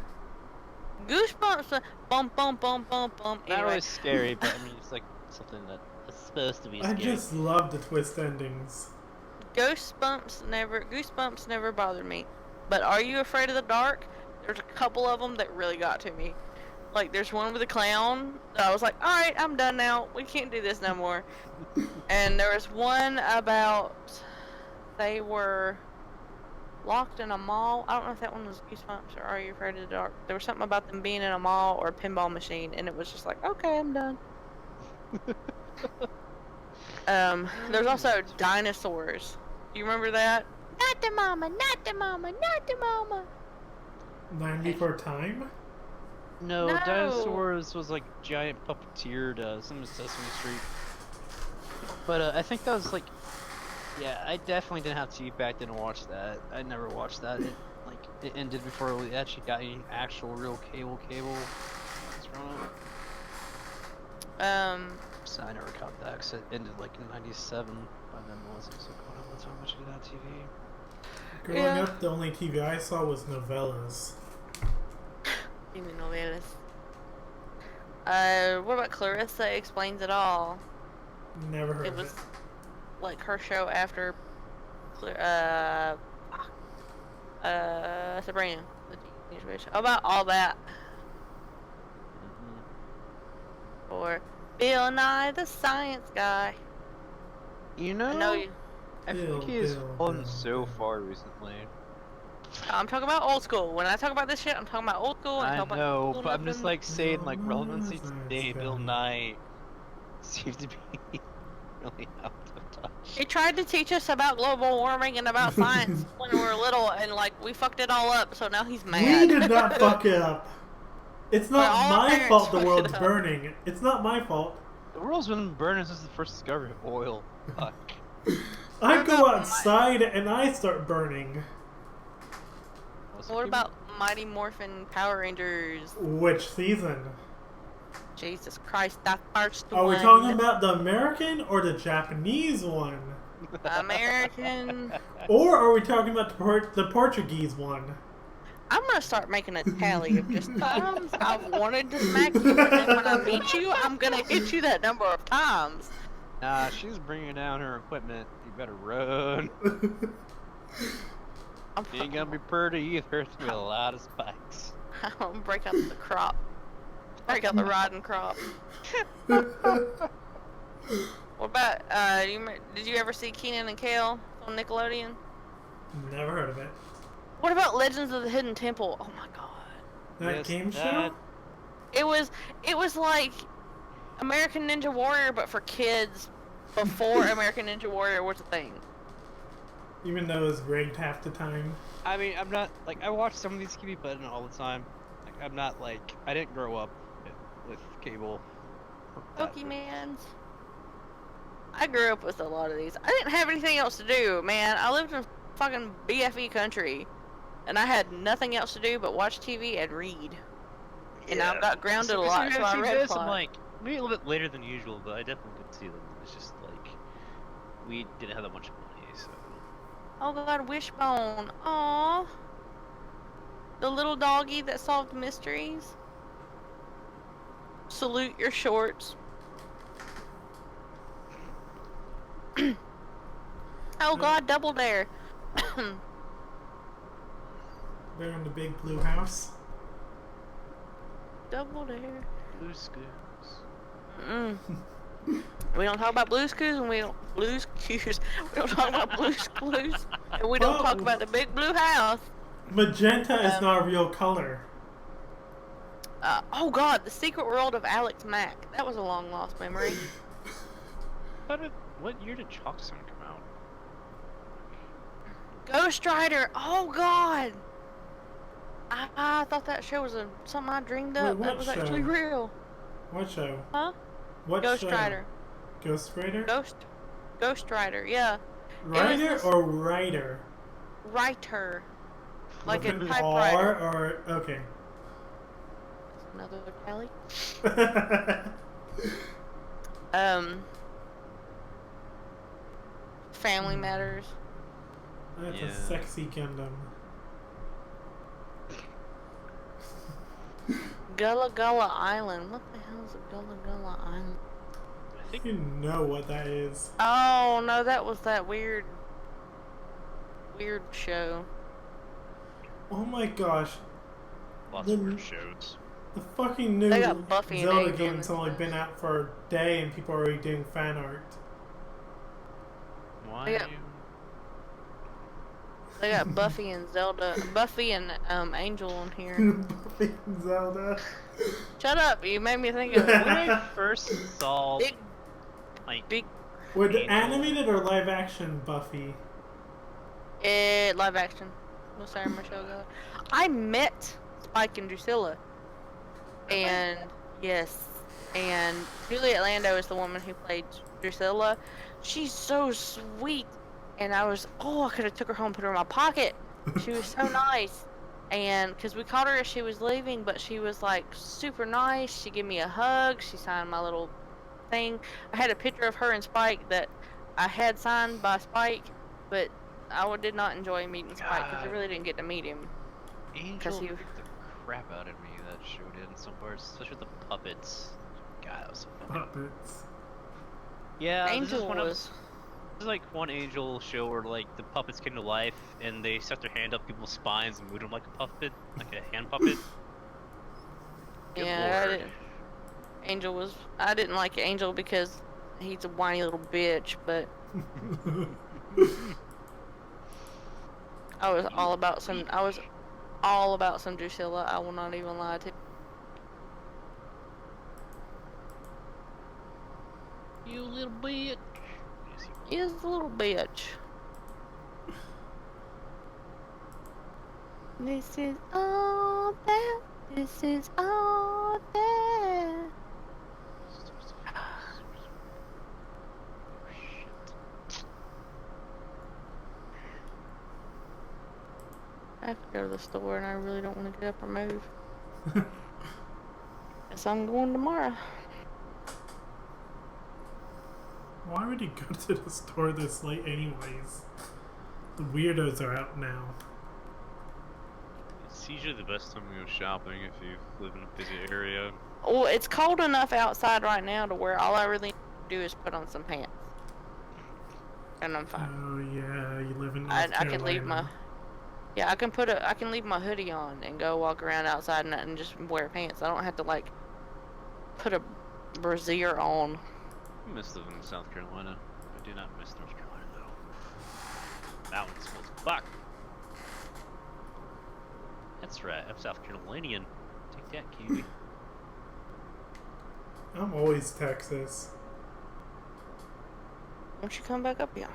Goosebumps, bump, bump, bump, bump, bump. Not Anyway, really scary, but I mean, it's like something that is supposed to be I scary. just love the twist endings. Goosebumps never bothered me. But Are You Afraid of the Dark? There's a couple of them that really got to me. Like, there's one with a clown that I was like, alright, I'm done now. We can't do this no more. And there was one about they were locked in a mall. I don't know if that one was Goosebumps or Are You Afraid of the Dark. There was something about them being in a mall or a pinball machine, and it was just like, okay, I'm done. There's also dinosaurs. Do you remember that? Not the mama, not the mama, not the mama. 94 Time? No, No. Dinosaurs was like giant puppeteered some of Sesame Street. But I think that was like, yeah, I definitely didn't have TV back then to watch that. I never watched that. It ended before we actually got any actual real cable. So I never got that because it ended like in '97. By then it wasn't so cool at the time much of that TV. Growing up, the only TV I saw was novellas. Even novelas. What about Clarissa Explains It All? Never heard It of was it. like her show after Sabrina, the teenage witch. About all that. Or Bill Nye the Science Guy. You know, I know you. I think he's fallen so far recently. I'm talking about old school. When I talk about this shit, I'm talking about old school. I talking about know, old school but I'm just nothing. like saying like Bill relevancy Nye today. Science Bill Guy. Nye seems to be really out of touch. He tried to teach us about global warming and about science when we were little, and like we fucked it all up. So now he's mad. We did not fuck it up. It's But not all our my parents fault the fucked it world's up. burning. It's not my fault. The world's been burning since the first discovery of oil. Fuck. I What go about outside and I start burning. What about Mighty Morphin Power Rangers? Which season? Jesus Christ, that first Are one. we talking about the American or the Japanese one? American? Or are we talking about the Portuguese one? I'm gonna start making a tally of just times I've wanted to smack you, and then when I meet you, I'm gonna hit you that number of times. Nah, she's bringing down her equipment. You better run. She ain't gonna be pretty either. There's gonna be a lot of spikes. I'm gonna break out the crop. Break out the riding crop. What about, did you ever see Keenan and Kel on Nickelodeon? Never heard of it. What about Legends of the Hidden Temple? Oh my god. That Yes, game that- show? It was like American Ninja Warrior, but for kids before American Ninja Warrior was a thing. Even though it was rigged half the time. I mean, I'm not like I watch some of these TV, but not all the time. Like I'm not like I didn't grow up with cable. Pokemans. I grew up with a lot of these. I didn't have anything else to do, man. I lived in fucking BFE country, and I had nothing else to do but watch TV and read. And I got grounded a lot, so I read a lot. I'm like maybe a little bit later than usual, but I definitely could see them. It's just like we didn't have that much money, so. Oh god, Wishbone. Aww. The little doggy that solved mysteries. Salute your shorts. Oh god, Double Dare. They're in the big blue house. Double Dare. Blue Scoots. Mm. We don't talk about Blue's Clues, and we don't Blue's Clues. We don't talk about Blue's Clues, and we don't talk about the big blue house. Magenta is not a real color. Oh god, The Secret World of Alex Mack. That was a long lost memory. What year did Chalk Song come out? Ghost Rider. Oh god. I thought that show was something I dreamed up. Wait, That was what actually show? real. What show? Huh? What Ghost show? Rider. Ghost Rider? Ghost Rider. Yeah. Rider this- or writer? Writer. Like With a an typewriter. R or okay. Another tally. That's Family Matters. Yeah. a sexy Gundam. Gullah Gullah Island. What the hell is a Gullah Gullah Island? I think You know what that is. Oh no, that was that weird show. Oh my gosh. lots The- of weird shows. The fucking new They got Buffy and Zelda Angel game's and only stuff. been out for a day and people are already doing fan art. Why? Yeah. They got Buffy and Buffy and Angel on here. Buffy and Zelda. Shut up! You made me think of When I first saw big, like big With Angel. animated or live action Buffy? live action. No, sorry, Michelle Gellar. I met Spike and Drusilla, and yes, and Juliet Lando is the woman who played Drusilla. She's so sweet, and I could have took her home, put her in my pocket. She was so nice, and because we called her as she was leaving, but she was like super nice. She gave me a hug. She signed my little thing. I had a picture of her and Spike that I had signed by Spike, but I did not enjoy meeting Spike because I really didn't get to meet him. Angel he- kicked the crap out of me that show did in some parts, especially with the puppets. God, that was so funny. Puppets. Yeah, Angel this is like one Angel show where like the puppets came to life and they stuck their hand up people's spines and moved them like a puppet, like a hand puppet. Good Yeah, lord. I didn't like Angel because he's a whiny little bitch, but I was all about some Drusilla. I will not even lie to you. You little bitch. He is a little bitch. This is all that. This is all that. I have to go to the store and I really don't want to get up or move. Guess I'm going tomorrow. Why would you go to the store this late anyways? The weirdos are out now. It's usually the best time to go shopping if you live in a busy area. Well, it's cold enough outside right now to where all I really need to do is put on some pants. And I'm fine. Oh yeah, you live in North I Carolina. can leave my... Yeah, I can leave my hoodie on and go walk around outside and just wear pants. I don't have to, like, put a brassiere on. I miss living in South Carolina. I do not miss North Carolina though. Mountains full of fuck. That's right, I'm South Carolinian. Take that, Kiwi. I'm always Texas. Won't you come back up here?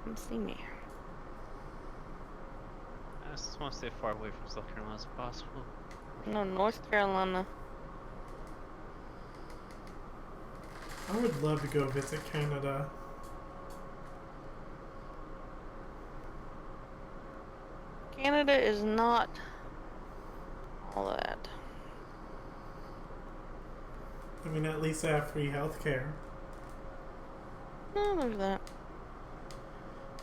Come see me. I just want to stay far away from South Carolina as possible. No, North Carolina. I would love to go visit Canada. Canada is not all that. I mean, at least I have free healthcare. No, there's that.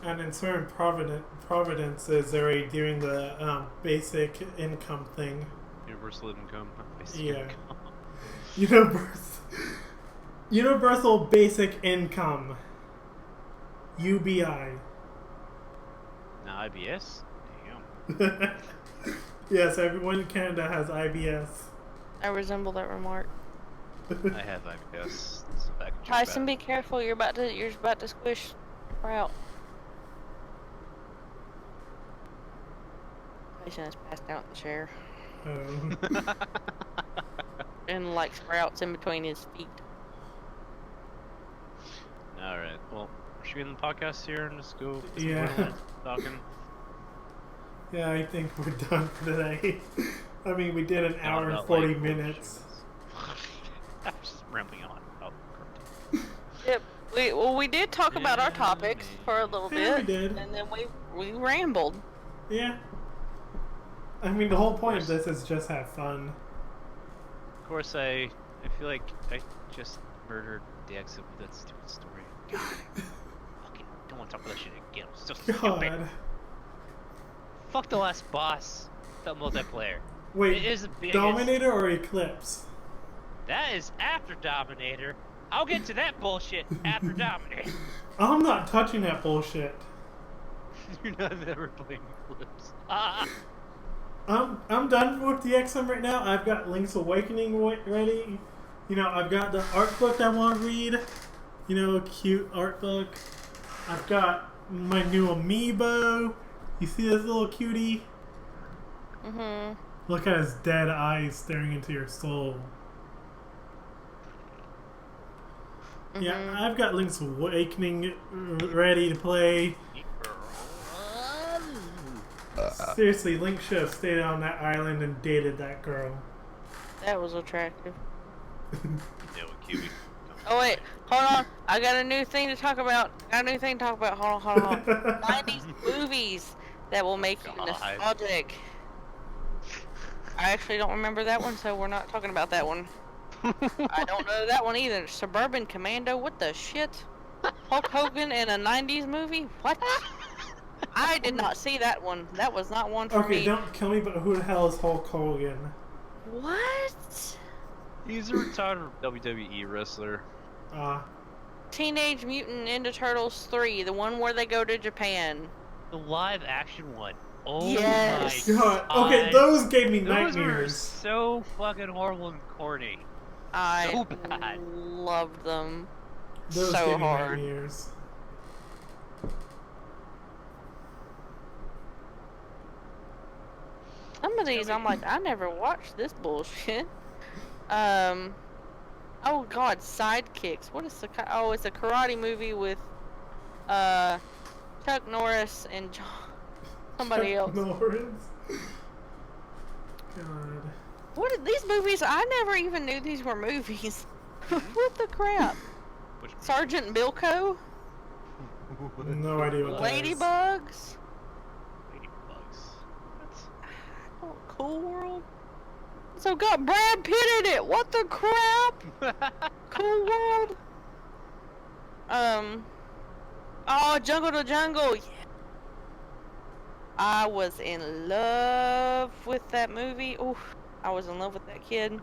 And in certain provinces, they're already doing the basic income thing. Universal income, not basic Yeah. income. Universal basic income. UBI. Now IBS? Damn. Yes, everyone in Canada has IBS. I resemble that remark. I have IBS. So I can check Tyson, that. be careful. You're about to squish Sprout. Tyson has passed out in the chair. Oh. And like Sprouts in between his feet. Alright, well, should we end the podcast here and just go Yeah. talking? Yeah, I think we're done for today. I mean, we did an Not hour and about, 40 like, minutes. I'm just rambling on. Oh, crap. Yep. We did talk about our topics for a little Yeah, we bit, did. and then we rambled. Yeah. I mean, the whole point of this is just have fun. Of course, I feel like I just murdered the exit with that stupid story. God. Fucking don't want to talk about that shit again. I'm so stupid. God. Fuck the last boss. That multiplayer. Wait, It is the biggest. Dominator or Eclipse? That is after Dominator. I'll get to that bullshit after Dominator. I'm not touching that bullshit. You're not never playing Eclipse. I'm done with the XM right now. I've got Link's Awakening ready. You know, I've got the art book I want to read. You know, cute art book. I've got my new amiibo. You see this little cutie? Mm-hmm. Look at his dead eyes staring into your soul. Yeah, I've got Link's Awakening ready to play. Seriously, Link should have stayed on that island and dated that girl. That was attractive. Yeah, with Kiwi. Oh wait, hold on. I got a new thing to talk about. Hold on. 90s movies that will make you God. nostalgic. I actually don't remember that one, so we're not talking about that one. I don't know that one either. Suburban Commando, what the shit? Hulk Hogan in a 90s movie? What? I did not see that one. That was not one for me. Okay, don't kill me, but who the hell is Hulk Hogan? What? He's a retired WWE wrestler. Teenage Mutant Ninja Turtles 3, the one where they go to Japan. The live action one. Oh Yes. my God. god. Okay, those gave me Those were nightmares. so fucking horrible and corny. I So bad. loved them. Those So gave me hard. nightmares. Some of these, I'm like, I never watched this bullshit. Oh god, Sidekicks. What is the? Oh, it's a karate movie with Chuck Norris and somebody else. Norris. God. What are these movies? I never even knew these were movies. What the crap? Which Sergeant Bilko? No idea what that is. Ladybugs? Ladybugs. Oh, Cool World? So got Brad Pitt in it. What the crap? Cool World? Oh, Jungle to Jungle. Yeah. I was in love with that movie. Oof. I was in love with that kid.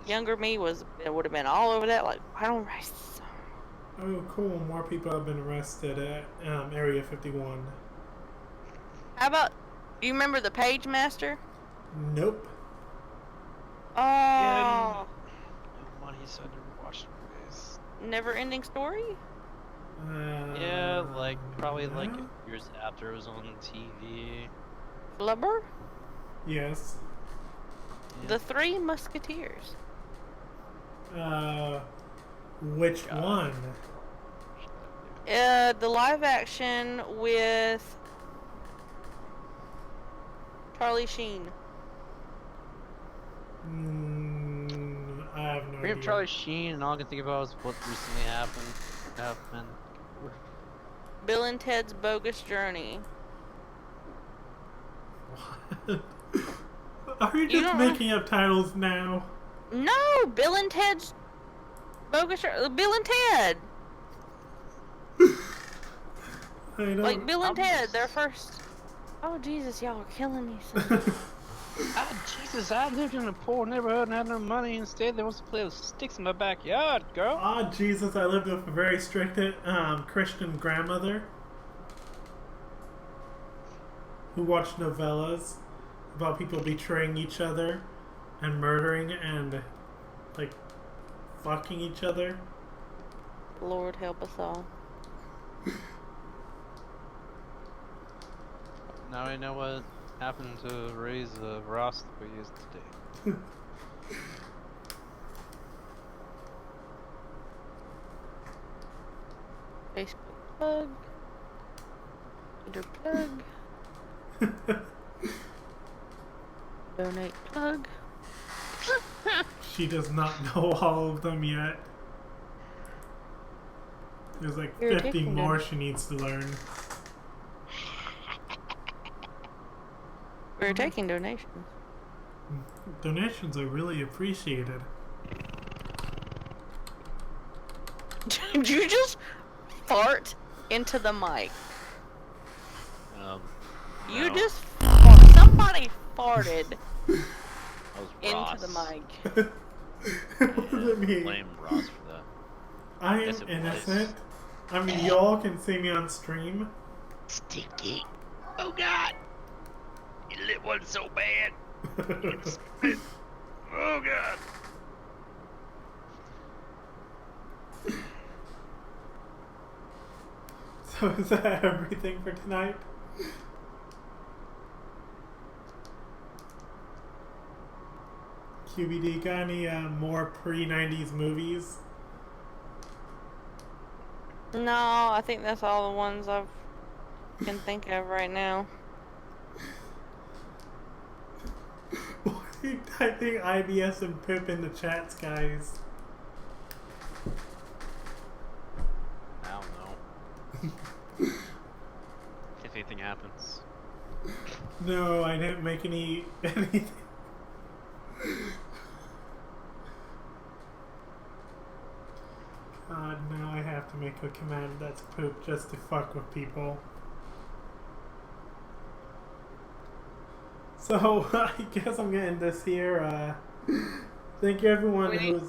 Younger me would have been all over that. Like, I don't rest. Oh, cool. More people have been arrested at Area 51. How about, do you remember the Page Master? Nope. Oh, Yeah, money, so I never watched movies. Never Ending Story? Yeah, like probably like no? years after it was on TV. Blubber? Yes. Yeah. The Three Musketeers. Which God. one? The live action with Charlie Sheen. I have no Bring idea. up Charlie Sheen, and all I can think about is what recently happened. Bill and Ted's Bogus Journey. What? Are you just don't- making up titles now? No, Bill and Ted's Bogus Journey. Bill and Ted. I don't. Like Bill and Ted, their first. Oh Jesus, y'all are killing me. So. Ah, Jesus, I lived in a poor neighborhood and had no money. Instead, they wants to play with sticks in my backyard, girl. Ah, Jesus, I lived with a very strict Christian grandmother who watched novellas about people betraying each other and murdering and, like, fucking each other. Lord help us all. Now I know what happened to raise Ross the way he is today. Facebook plug. Twitter plug. Donate plug. She does not know all of them yet. There's like You're 50 taking more them. she needs to learn. We're taking donations. Donations are really appreciated. Did you just fart into the mic? You No, just somebody farted that was into Ross. the mic. What does it mean? Blame Ross for that. I am Yes, it was. innocent. I mean, y'all can see me on stream. Sticky. Oh God! It lit one so bad. Oh God! So is that everything for tonight? QBD, got any more pre-90s movies? No, I think that's all the ones I can think of right now. Why are you typing IBS and poop in the chats, guys? I don't know. If anything happens. No, I didn't make anything. God, now I have to make a command that's poop just to fuck with people. So, I guess I'm getting this here. Thank you everyone who's...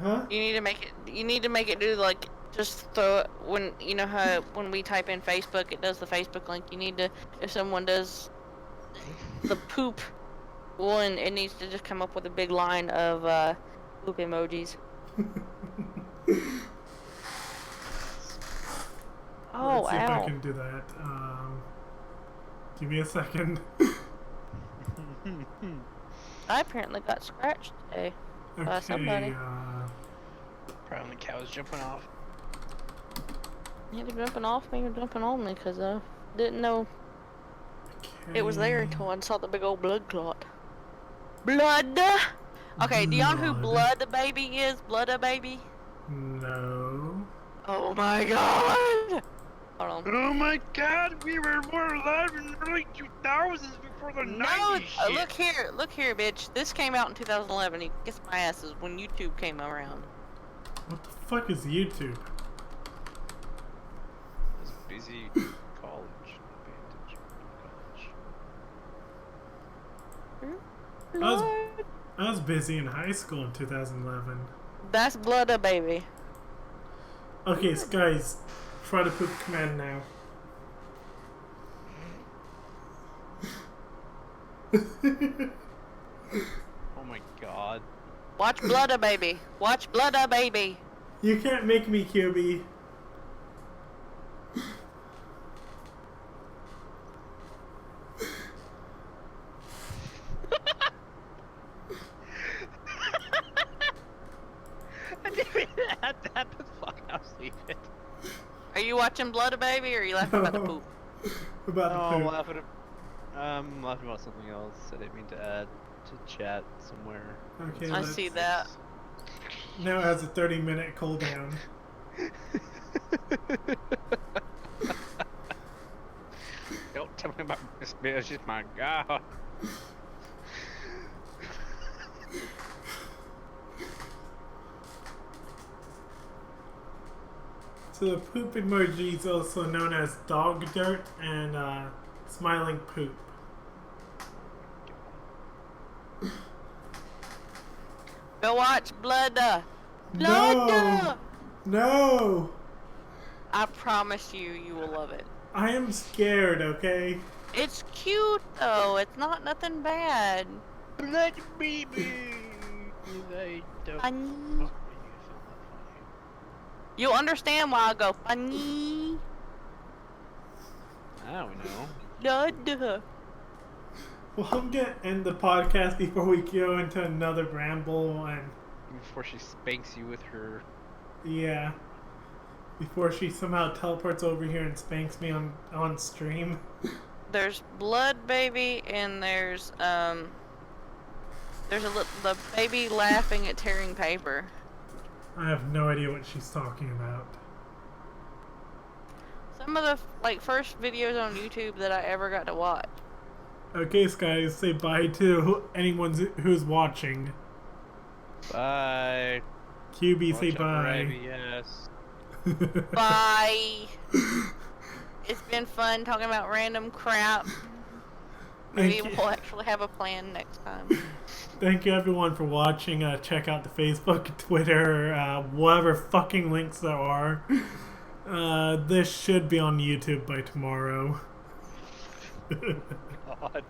Huh? You need to make it do like just throw it when you know how when we type in Facebook it does the Facebook link. You need to, if someone does the poop one, it needs to just come up with a big line of poop emojis. Oh, Let's see if I ow. can do that. Give me a second. I apparently got scratched today by somebody. Probably the cow's jumping off. Either jumping off me or jumping on me because I didn't know it was there until I saw the big old blood clot. Blood! Okay, do y'all know who Blood the Baby is? Blood the Baby? No. Oh my god! Hold on. Oh my god, we were more alive in the early 2000s before the 90s shit. Look here, bitch. This came out in 2011. You kiss my asses when YouTube came around. What the fuck is YouTube? I was busy college. I was busy in high school in 2011. That's Blood a Baby. Okay, so guys, try to poop command now. Oh my god. Watch Blood a Baby. Watch Blood a Baby. You can't make me, QB. I didn't even have that, but fuck, I'll leave it. Are you watching Blood a Baby or are you laughing about the poop? About Oh, the I'm poop. laughing about something else. I didn't mean to add to chat somewhere. Okay, I see that. Now it has a 30-minute cooldown. Don't tell me about this bitch, my god. So the poop emoji is also known as dog dirt and smiling poop. Go watch Blood. No! No! I promise you, you will love it. I am scared, okay? It's cute though. It's not nothing bad. Blood baby. I don't. Funny. You'll understand why I go funny. I don't know. Blood. Well, I'm gonna end the podcast before we go into another ramble and... Before she spanks you with her. Yeah. Before she somehow teleports over here and spanks me on stream. There's Blood Baby and there's the baby laughing at tearing paper. I have no idea what she's talking about. Some of the first videos on YouTube that I ever got to watch. Okay, guys, say bye to anyone who's watching. Bye. QB, Watch say out for bye. IBS. Bye. It's been fun talking about random crap. Maybe Thank you. we'll actually have a plan next time. Thank you everyone for watching. Check out the Facebook, Twitter, whatever fucking links there are. This should be on YouTube by tomorrow. God.